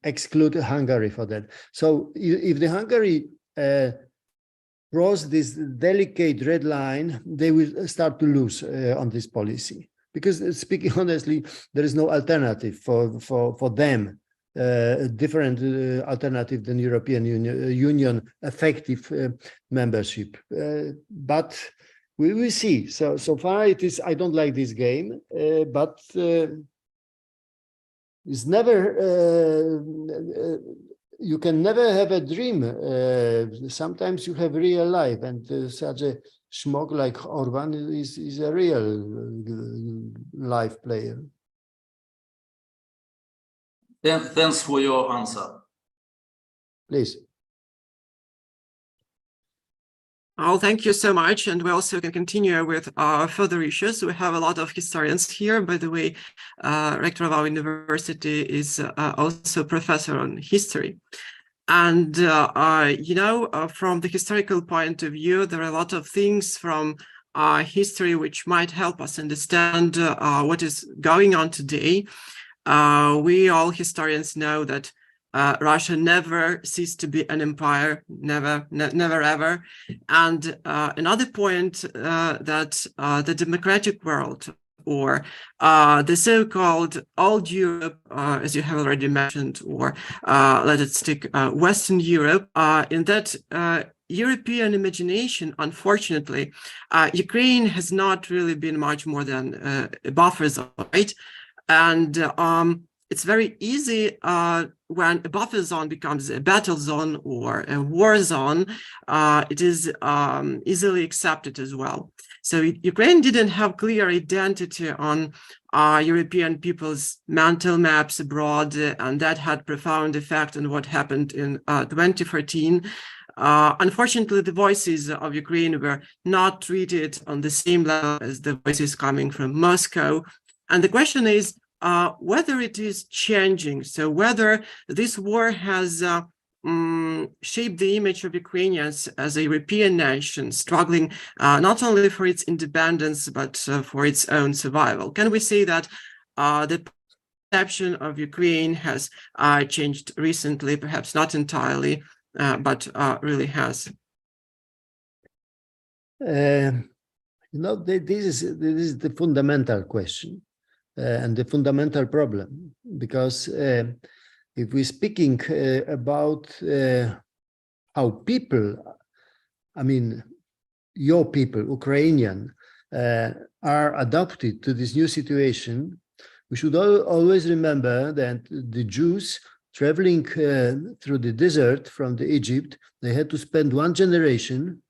exclude Hungary for that. So if the Hungary cross this delicate red line, they will start to lose on this policy. Because speaking honestly, there is no alternative for them, different alternative than European Union effective membership. But we will see. So far it is, I don't like this game, but it's never, you can never have a dream. Sometimes you have real life, and such a schmuck like Orban is a real life player. Thanks for your answer. Please. Oh, thank you so much. And we also can continue with further issues. We have a lot of historians here. By the way, rector of our university is also a professor on history. And, you know, from the historical point of view, there are a lot of things from history which might help us understand what is going on today. We all historians know that Russia never ceased to be an empire, never ever. And another point that the democratic world, or the so-called old Europe, as you have already mentioned, or let it stick, Western Europe, in that European imagination, unfortunately, Ukraine has not really been much more than a buffer zone, right? And it's very easy when a buffer zone becomes a battle zone or a war zone, it is easily accepted as well. So Ukraine didn't have clear identity on European people's mental maps abroad, and that had profound effect on what happened in 2014. Unfortunately, the voices of Ukraine were not treated on the same level as the voices coming from Moscow. And the question is whether it is changing, so whether this war has shaped the image of Ukrainians as a European nation, struggling not only for its independence, but for its own survival. Can we say that the perception of Ukraine has changed recently, perhaps not entirely, but really has? This is the fundamental question and the fundamental problem, because if we're speaking about how people, I mean, your people, Ukrainian, are adapted to this new situation, we should always remember that the Jews traveling through the desert from the Egypt, they had to spend one generation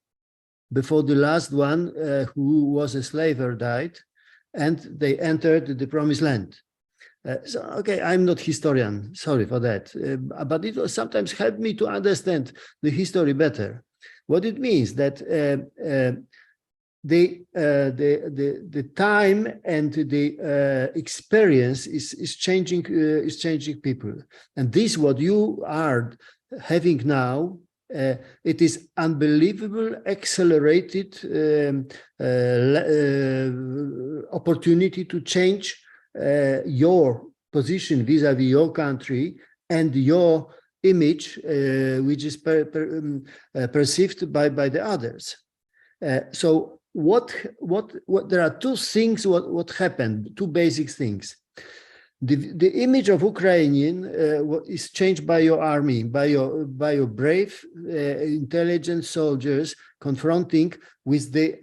before the last one who was a slaver died, and they entered the promised land. So, okay, I'm not historian, sorry for that, but it will sometimes help me to understand the history better. What it means that the time and the experience is changing people, and this what you are having now. It is unbelievable, accelerated opportunity to change your position vis-a-vis your country and your image, which is perceived by the others. So what there are two things what happened, two basic things. The image of Ukrainian is changed by your army, by your brave, intelligent soldiers confronting with the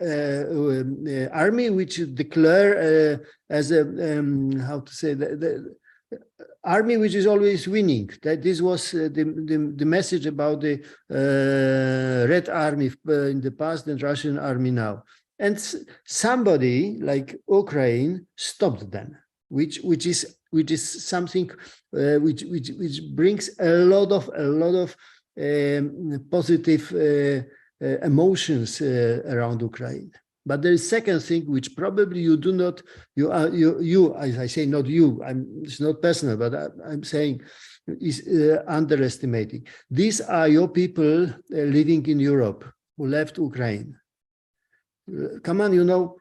army, which declare as a how to say the army which is always winning. That this was the message about the Red Army in the past and Russian army now. And somebody like Ukraine stopped them, which is something which brings a lot of positive emotions around Ukraine. But there is second thing which probably you do not, you as I say, not you, it's not personal, but I'm saying is underestimating. These are your people living in Europe who left Ukraine. Come on, you know,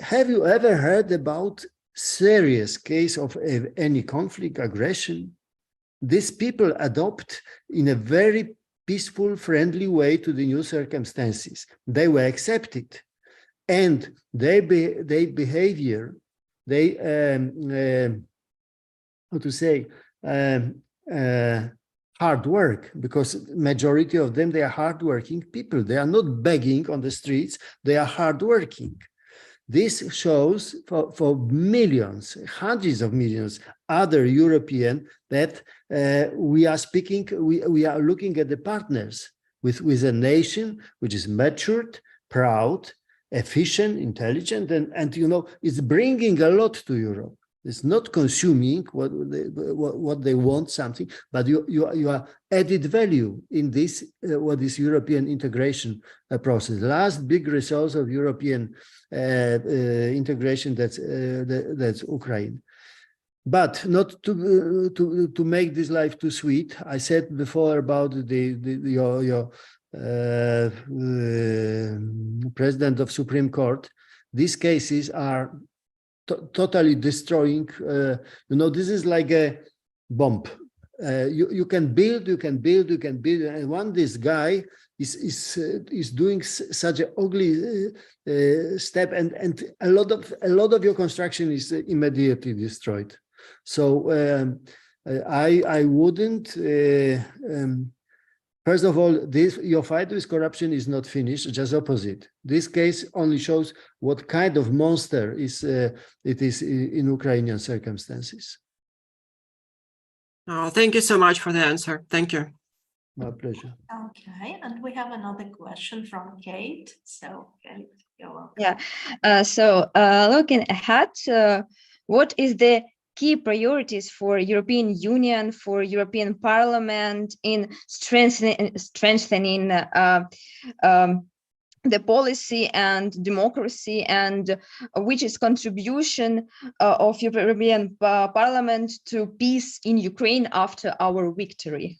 have you ever heard about serious case of any conflict, aggression? These people adopt in a very peaceful, friendly way to the new circumstances. They were accepted, and their behavior, how to say, hard work, because majority of them, they are hardworking people. They are not begging on the streets. They are hardworking. This shows for millions, hundreds of millions, other European that we are speaking, we are looking at the partners with a nation which is matured, proud, efficient, intelligent, and you know, it's bringing a lot to Europe. It's not consuming what they want something, but you are added value in this what is European integration process. Last big resource of European integration, that's Ukraine. But not to make this life too sweet. I said before about your president of Supreme Court. These cases are totally destroying. You know, this is like a bomb. You can build, and one this guy is doing such an ugly step, and a lot of your construction is immediately destroyed. So I wouldn't. First of all, your fight with corruption is not finished, just opposite. This case only shows what kind of monster it is in Ukrainian circumstances. Oh, thank you so much for the answer. Thank you. My pleasure. Okay, and we have another question from Kate. So, Kate, you're welcome. Yeah. Looking ahead, what is the key priorities for European Union, for European Parliament in strengthening the policy and democracy, and which is contribution of European Parliament to peace in Ukraine after our victory?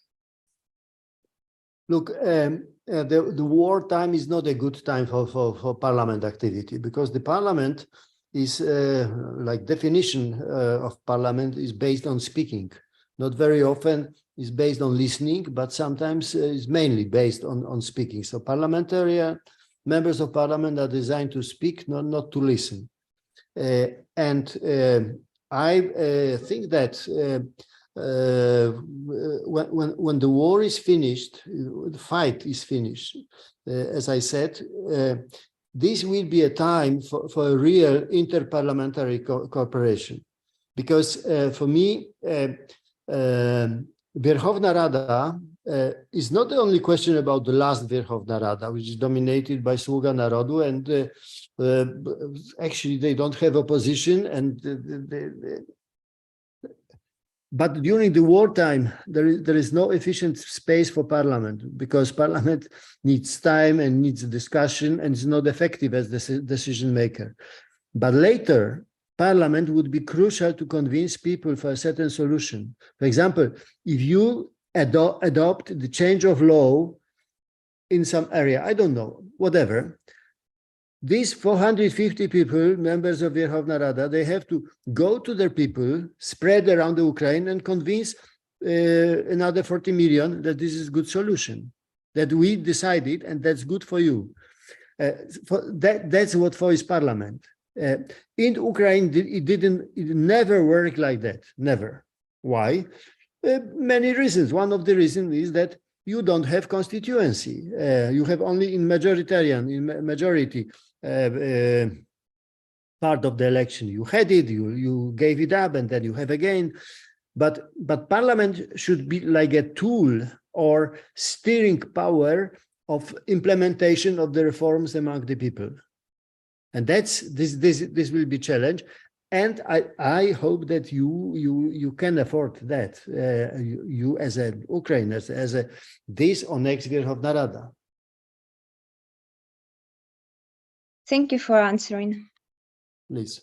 Look, the war time is not a good time for Parliament activity, because the Parliament is like definition of Parliament is based on speaking. Not very often is based on listening, but sometimes is mainly based on speaking. So members of Parliament are designed to speak, not to listen. And I think that when the war is finished, the fight is finished, as I said, this will be a time for a real interparliamentary cooperation. Because for me, Verkhovna Rada is not the only question about the last Verkhovna Rada, which is dominated by Sługa Narodu, and actually they don't have opposition, and but during the wartime, there is no efficient space for Parliament, because Parliament needs time and needs discussion, and is not effective as the decision maker. But later, Parliament would be crucial to convince people for a certain solution. For example, if you adopt the change of law in some area, I don't know, whatever, these 450 people, members of Verkhovna Rada, they have to go to their people, spread around the Ukraine, and convince another 40 million that this is a good solution, that we decided, and that's good for you. That's what for is Parliament. In Ukraine, it never worked like that, never. Why? Many reasons. One of the reasons is that you don't have constituency. You have only in majority part of the election. You had it, you gave it up, and then you have again. But Parliament should be like a tool or steering power of implementation of the reforms among the people. And this will be challenge. And I hope that you can afford that, you as a Ukraine, as a this or next Verkhovna Rada. Thank you for answering. Please.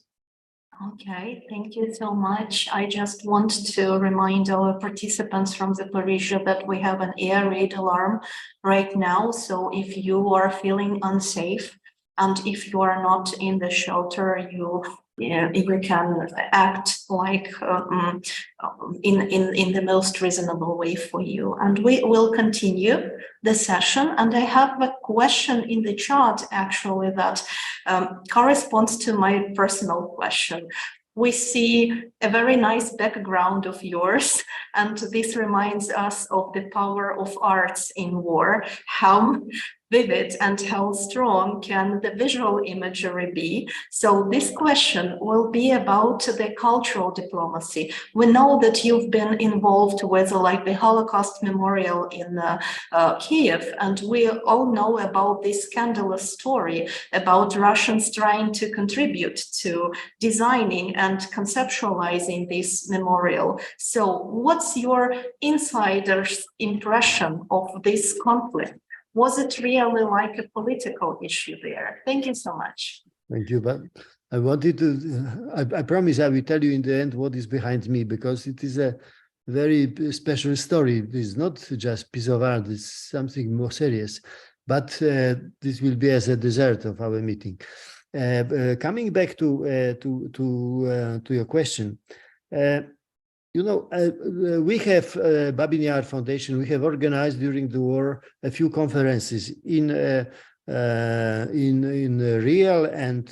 Okay, thank you so much. I just want to remind our participants from Zaporizhzhia that we have an air raid alarm right now. So if you are feeling unsafe, and if you are not in the shelter, you can act like in the most reasonable way for you. And we will continue the session. And I have a question in the chat, actually, that corresponds to my personal question. We see a very nice background of yours, and this reminds us of the power of arts in war. How vivid and how strong can the visual imagery be? So this question will be about the cultural diplomacy. We know that you've been involved with like the Holocaust Memorial in Kiev, and we all know about this scandalous story about Russians trying to contribute to designing and conceptualizing this memorial. So what's your insider's impression of this conflict? Was it really like a political issue there? Thank you so much. Thank you. But I wanted to, I promise I will tell you in the end what is behind me, because it is a very special story. It is not just piece of art, it's something more serious. But this will be as a dessert of our meeting. Coming back to your question, we have Babin Yar Foundation. We have organized during the war a few conferences in real and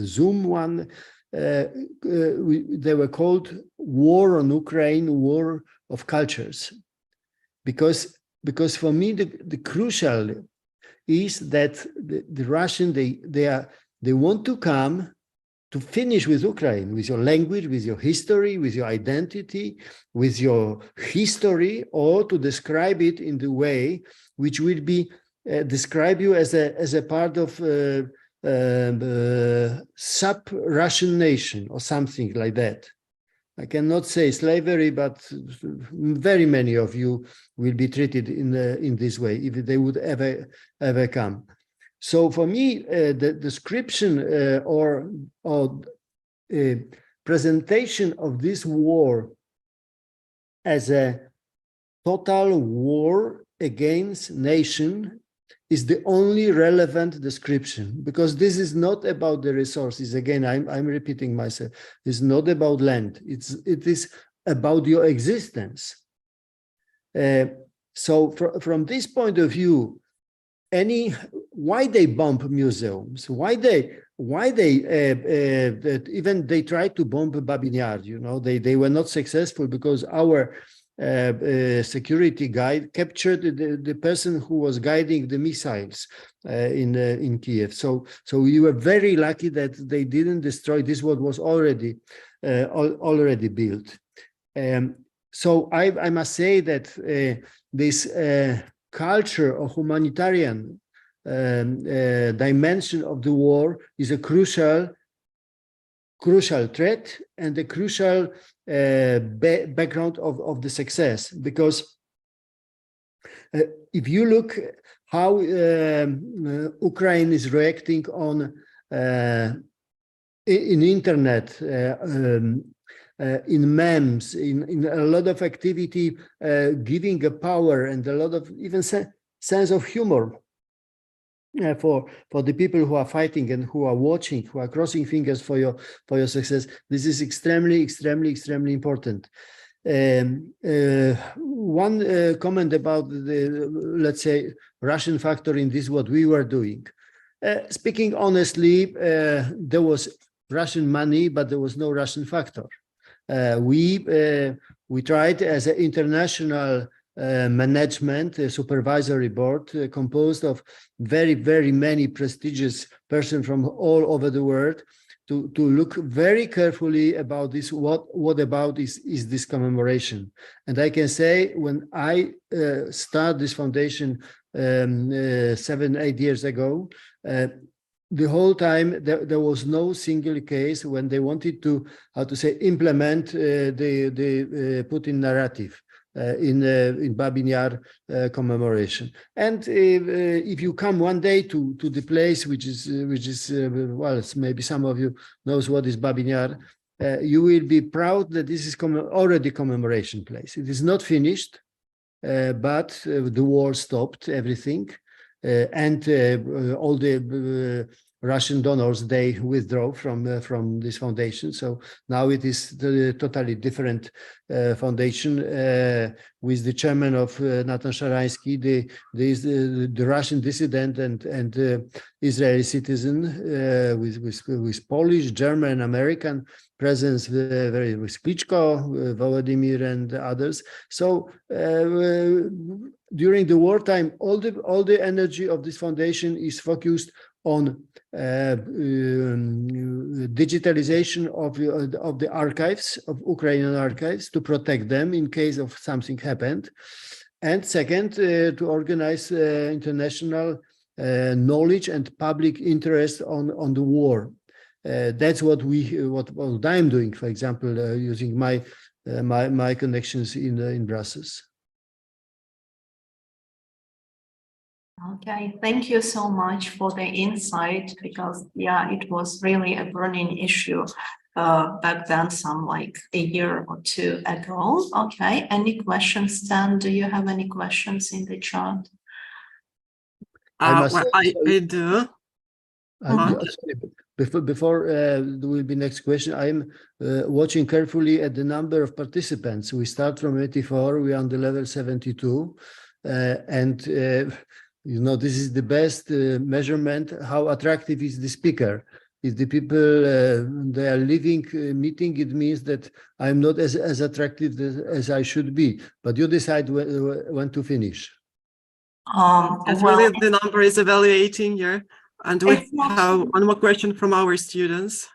Zoom one. They were called War on Ukraine, War of Cultures, because for me the crucial is that the Russian they want to come to finish with Ukraine, with your language, with your history, with your identity, with your history, or to describe it in the way which will be describe you as a part of sub-Russian nation or something like that. I cannot say slavery, but very many of you will be treated in this way if they would ever come. So for me, the description or presentation of this war as a total war against nation is the only relevant description, because this is not about the resources. Again, I'm repeating myself. It's not about land. It is about your existence. So from this point of view, why they bomb museums? Why they even they tried to bomb Babin Yar? They were not successful because our security guide captured the person who was guiding the missiles in Kiev. So we were very lucky that they didn't destroy this what was already built. So I must say that this culture or humanitarian dimension of the war is a crucial threat and a crucial background of the success, because if you look how Ukraine is reacting on in internet, in memes, in a lot of activity, giving a power and a lot of even sense of humor for the people who are fighting and who are watching, who are crossing fingers for your success. This is extremely important. One comment about the, let's say, Russian factor in this, what we were doing. Speaking honestly, there was Russian money, but there was no Russian factor. We tried as an international management, a supervisory board composed of very many prestigious persons from all over the world to look very carefully about this. What about is this commemoration? And I can say when I started this foundation 7-8 years ago, the whole time there was no single case when they wanted to, implement the Putin narrative in Babin Yar commemoration. And if you come one day to the place which is well, maybe some of you knows what is Babin Yar, you will be proud that this is already commemoration place. It is not finished, but the war stopped everything, and all the Russian donors, they withdraw from this foundation. So now it is the totally different foundation with the chairman of Natan Sharansky, the Russian dissident and Israeli citizen, with Polish, German, American presence, with Klitschko, Volodymyr, and others. So during the wartime, all the energy of this foundation is focused on digitalization of the archives, of Ukrainian archives, to protect them in case of something happened, and second, to organize international knowledge and public interest on the war. That's what I'm doing, for example, using my connections in Brussels. Okay, thank you so much for the insight, because it was really a burning issue back then, some like a year or two ago. Okay, any questions, Dan? Do you have any questions in the chat? I do. Sorry, before there will be next question, I'm watching carefully at the number of participants. We start from 84, we are on the level 72, and you know, this is the best measurement. How attractive is the speaker? If the people they are leaving meeting, it means that I'm not as attractive as I should be. But you decide when to finish. Really, the number is evaluating here. And we have one more question from our students.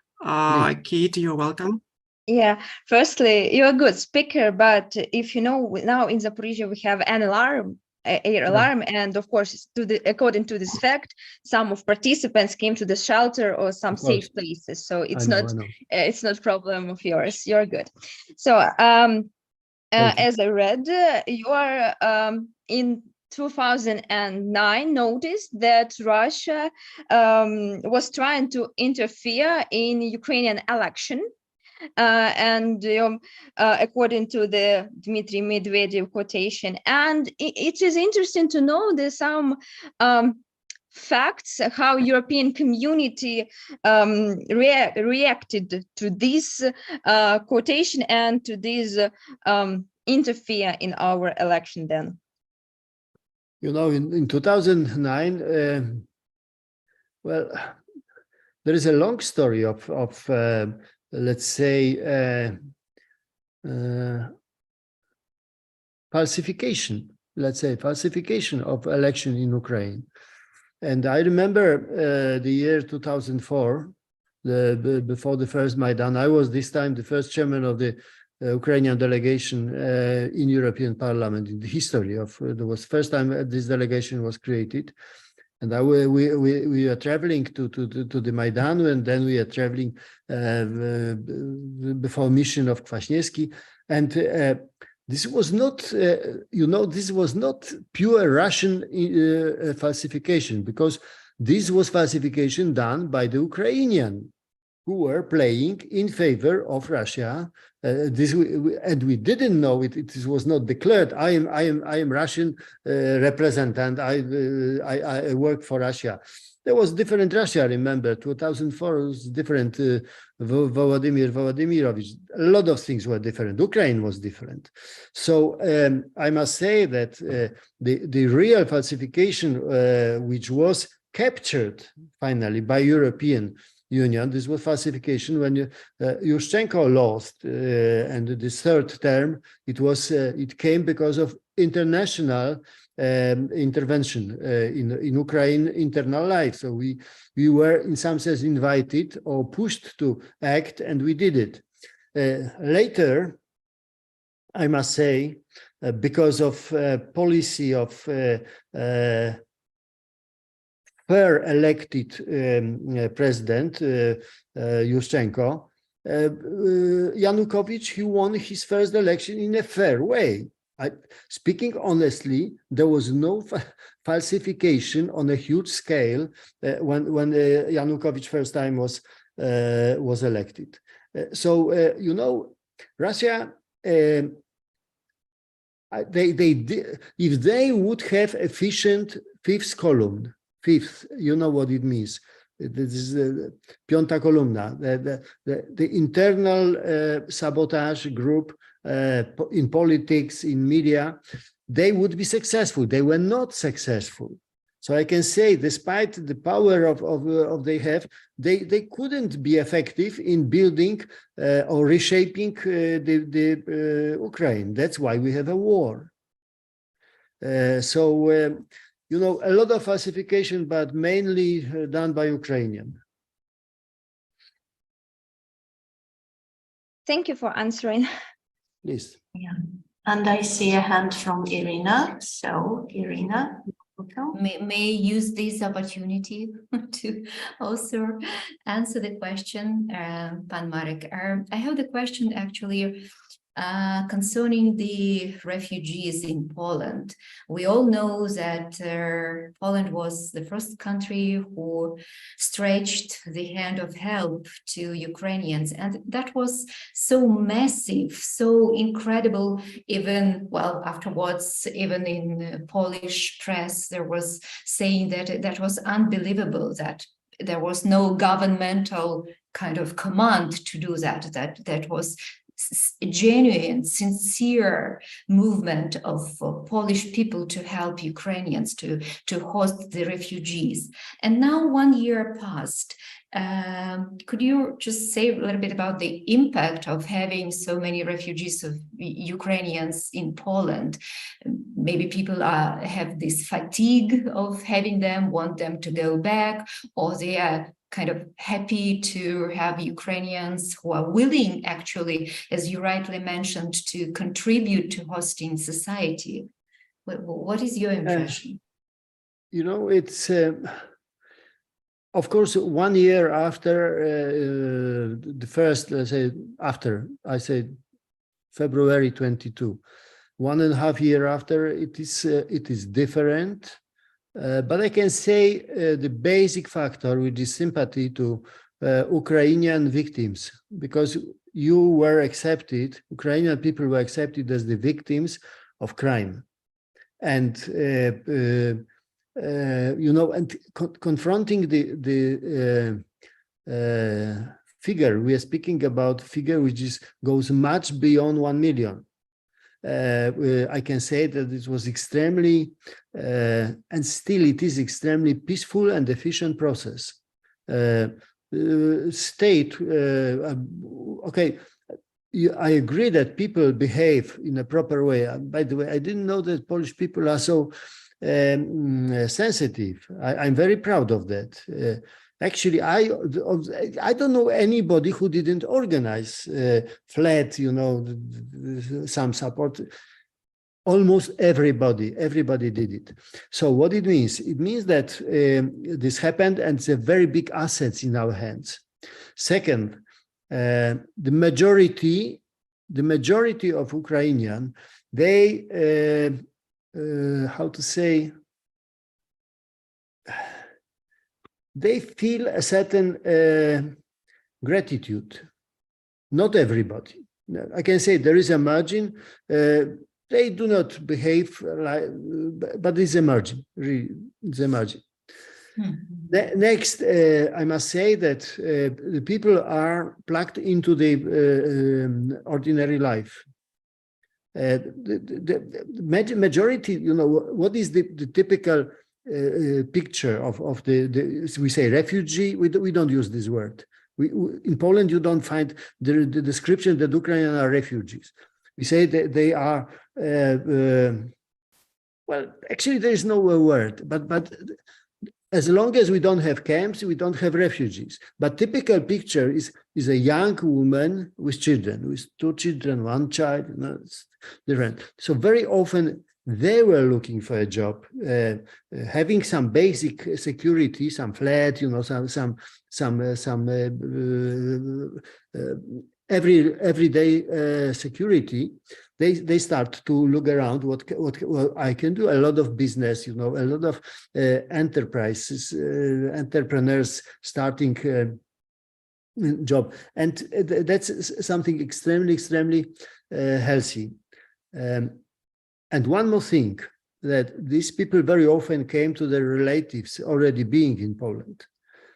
Kate, you're welcome. Yeah, firstly, you're a good speaker, but if you know, now in Zaporizhia we have an alarm, air alarm, and of course, according to this fact, some of participants came to the shelter or some safe places. So it's it's not problem of yours. You're good. So as I read, you are in 2009 noticed that Russia was trying to interfere in Ukrainian election. And according to the Dmitry Medvedev quotation, and it is interesting to know there's some facts how European community reacted to this quotation and to this interfere in our election then. You know, in 2009, well, there is a long story of let's say, falsification of election in Ukraine. And I remember the year 2004, before the first Maidan, I was this time the first chairman of the Ukrainian delegation in European Parliament in the history of, there was first time this delegation was created. And we are traveling to the Maidan, and then we are traveling before mission of Kwasniewski. And this was not, you know, this was not pure Russian falsification, because this was falsification done by the Ukrainian who were playing in favor of Russia. And we didn't know it. It was not declared. I am Russian representative. I work for Russia. There was different Russia. I remember 2004 was different. Volodymyr Volodymyrovich. A lot of things were different. Ukraine was different. So I must say that the real falsification, which was captured finally by European Union, this was falsification when Yushchenko lost, and the third term, it came because of international intervention in Ukraine internal life. So we were in some sense invited or pushed to act, and we did it. Later, I must say, because of policy of fair elected president Yushchenko, Yanukovych, he won his first election in a fair way. Speaking honestly, there was no falsification on a huge scale when Yanukovych first time was elected. So you know, Russia, they if they would have efficient fifth column. Fifth, you know what it means. This is the piąta kolumna, the internal sabotage group in politics, in media. They would be successful. They were not successful. So I can say, despite the power of they have, they couldn't be effective in building or reshaping the Ukraine. That's why we have a war. You know, a lot of falsification, but mainly done by Ukrainian. Thank you for answering. Please. Yeah. And I see a hand from Irina. So, Irina, welcome. May use this opportunity to also answer the question, Pan Marek. I have the question actually concerning the refugees in Poland. We all know that Poland was the first country who stretched the hand of help to Ukrainians, and that was so massive, so incredible. Even, well, afterwards, even in Polish press, there was saying that that was unbelievable, that there was no governmental kind of command to do that. That was a genuine, sincere movement of Polish people to help Ukrainians to host the refugees. And now 1 year passed. Could you just say a little bit about the impact of having so many refugees of Ukrainians in Poland? Maybe people have this fatigue of having them, want them to go back, or they are kind of happy to have Ukrainians who are willing, actually, as you rightly mentioned, to contribute to hosting society. What is your impression? You know, it's, of course, 1 year after the first, let's say, after, I said February 22, 1.5 years after, it is different. But I can say the basic factor, which is sympathy to Ukrainian victims, because you were accepted, Ukrainian people were accepted as the victims of crime. And, you know, and confronting the figure, we are speaking about figure which goes much beyond 1 million. I can say that it was extremely, and still it is extremely peaceful and efficient process. State, okay, I agree that people behave in a proper way. By the way, I didn't know that Polish people are so sensitive. I'm very proud of that. Actually, I don't know anybody who didn't organize flat, you know, some support. Almost everybody did it. So what it means? It means that this happened, and it's a very big assets in our hands. Second, the majority of Ukrainian, they how to say, they feel a certain gratitude. Not everybody. I can say there is a margin. They do not behave like, but it's a margin. Really, it's a margin. Next, I must say that the people are plugged into the ordinary life. The majority, you know, what is the typical picture of the we say refugee? We don't use this word. In Poland, you don't find the description that Ukrainians are refugees. We say that they are, well, actually there is no word, but as long as we don't have camps, we don't have refugees. But typical picture is a young woman with children, with 2 children, 1 child, you know, it's different. So very often they were looking for a job, having some basic security, some flat, you know, some everyday security. They start to look around what I can do. A lot of business, you know, a lot of enterprises, entrepreneurs starting job, and that's something extremely healthy. And one more thing, that these people very often came to their relatives already being in Poland.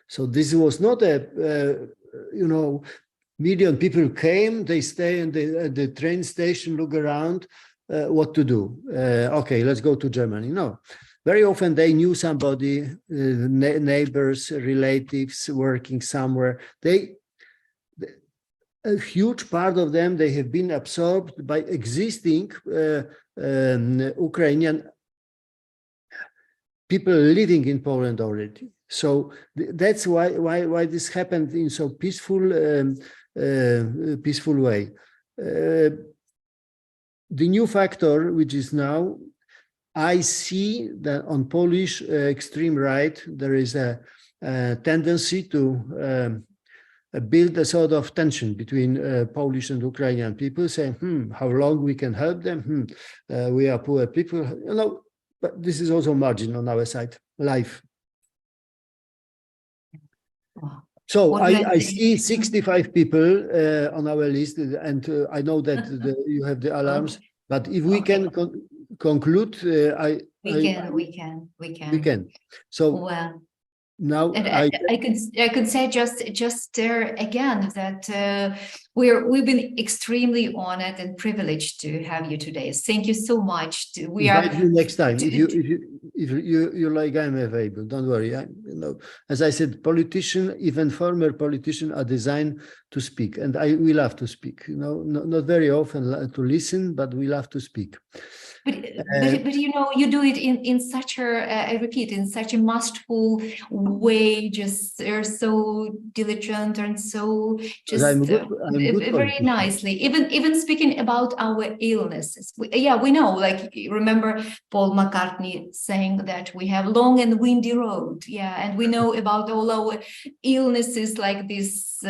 So this was not a, you know, million people came, they stay at the train station, look around, what to do. Okay, let's go to Germany. No, very often they knew somebody, neighbors, relatives working somewhere. A huge part of them, they have been absorbed by existing Ukrainian people living in Poland already. So that's why this happened in so peaceful way. The new factor, which is now, I see that on Polish extreme right, there is a tendency to build a sort of tension between Polish and Ukrainian people, saying, how long we can help them? We are poor people, you know, but this is also margin on our side, life. So I see 65 people on our list, and I know that you have the alarms, but if we can conclude, we can. So well, Now And I could say just again that we've been extremely honored and privileged to have you today. Thank you so much. We are invite you next time. If you like, I'm available. Don't worry. As I said, even former politicians are designed to speak, and we love to speak. Not very often to listen, but we love to speak. But you know, you do it in such a I repeat, in such a masterful way. Just are so diligent and so just I'm good very nicely. Even speaking about our illnesses. We know. Like, remember Paul McCartney saying that we have long and windy road. Yeah, and we know about all our illnesses like this.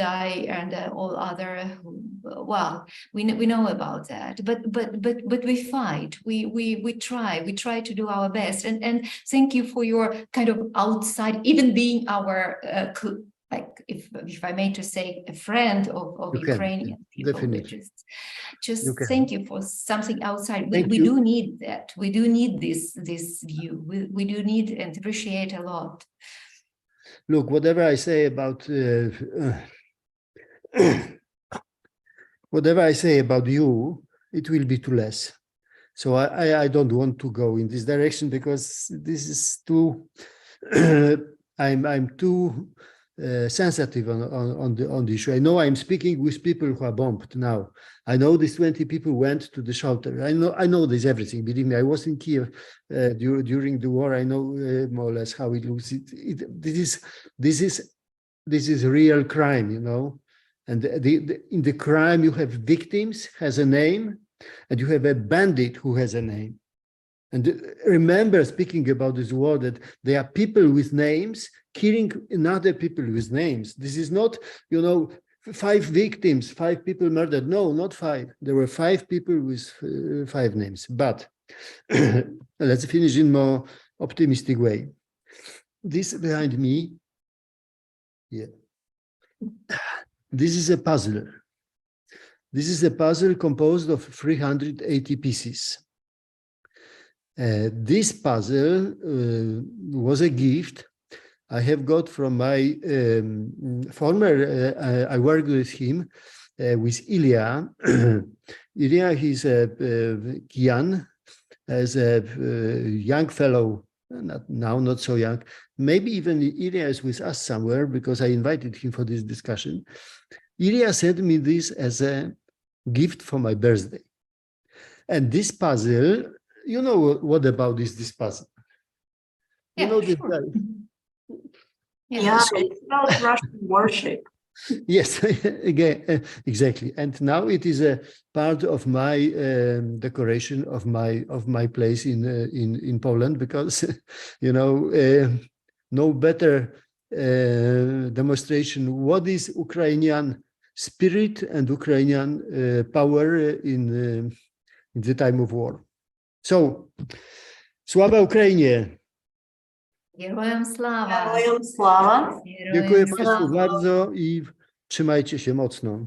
Die and all other. Well, we know about that, but we fight. We try to do our best. And thank you for your kind of outside, even being our like, if I may to say, a friend of Ukrainian people. Definitely. Just thank you for something outside. We do need that. We do need this view. We do need and appreciate a lot. Look, whatever I say about you, it will be too less. So I don't want to go in this direction because this is too. I'm too sensitive on the issue. I know I'm speaking with people who are bombed now. I know these 20 people went to the shelter. I know this everything. Believe me, I was in Kiev during the war. I know more or less how it looks. This is real crime, you know. And in the crime, you have victims has a name, and you have a bandit who has a name. And remember, speaking about this war, that there are people with names killing another people with names. This is not, 5 victims, 5 people murdered. No, not 5. There were 5 people with 5 names. But let's finish in more optimistic way. This behind me, this is a puzzle. This is a puzzle composed of 380 pieces. This puzzle was a gift I have got from my former, I worked with him, with Ilya. Ilya, he's a Kian, as a young fellow, not so young. Maybe even Ilya is with us somewhere because I invited him for this discussion. Ilya sent me this as a gift for my birthday. And this puzzle, you know what about this puzzle? Yeah, you know this sure. guy. Yeah, it's about Russian worship. Yes, again, exactly. And now it is a part of my decoration of my place in Poland, because no better demonstration what is Ukrainian spirit and Ukrainian power in the time of war. So, sława Ukrainie! Героям слава! Героям слава! Dziękuję Państwu bardzo i trzymajcie się mocno.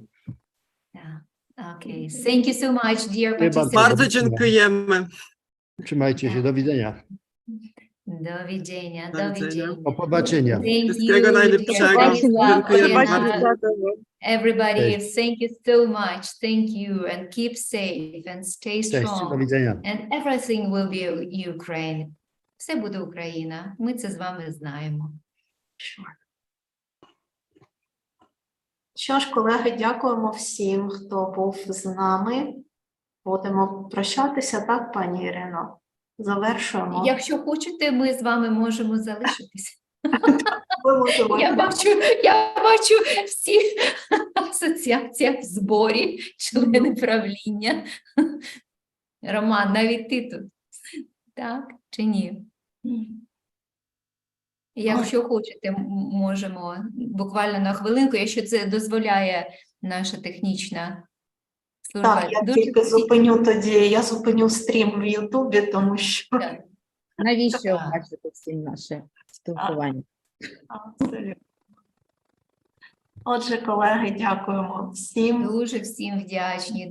Okay, thank you so much, dear participants. Bardzo dziękujemy. Trzymajcie się, do widzenia. Do widzenia, Do do widzenia. widzenia. Do pobaczenia. Thank Wszystkiego you, najlepszego. Dziękujemy bardzo. everybody. Thank you so much. Thank you, and keep safe and stay Cześć, do strong. widzenia. And everything will be Ukraine. Все буде Україна. Ми це з вами знаємо. Що ж, колеги, дякуємо всім, хто був з нами. Будемо прощатися, так, пані Ірино? Завершуємо. Якщо хочете, ми з вами можемо залишитися. Ви можете. Я бачу всі асоціації в зборі, члени правління. Роман, навіть ти тут. Так чи ні? Якщо хочете, можемо буквально на хвилинку, якщо це дозволяє наша технічна служба. Так, я тільки зупиню тоді, я зупиню стрім в Ютубі, тому що... Так. Навіщо бачити всі наше спілкування? Отже, колеги, дякуємо всім. Дуже всім вдячні.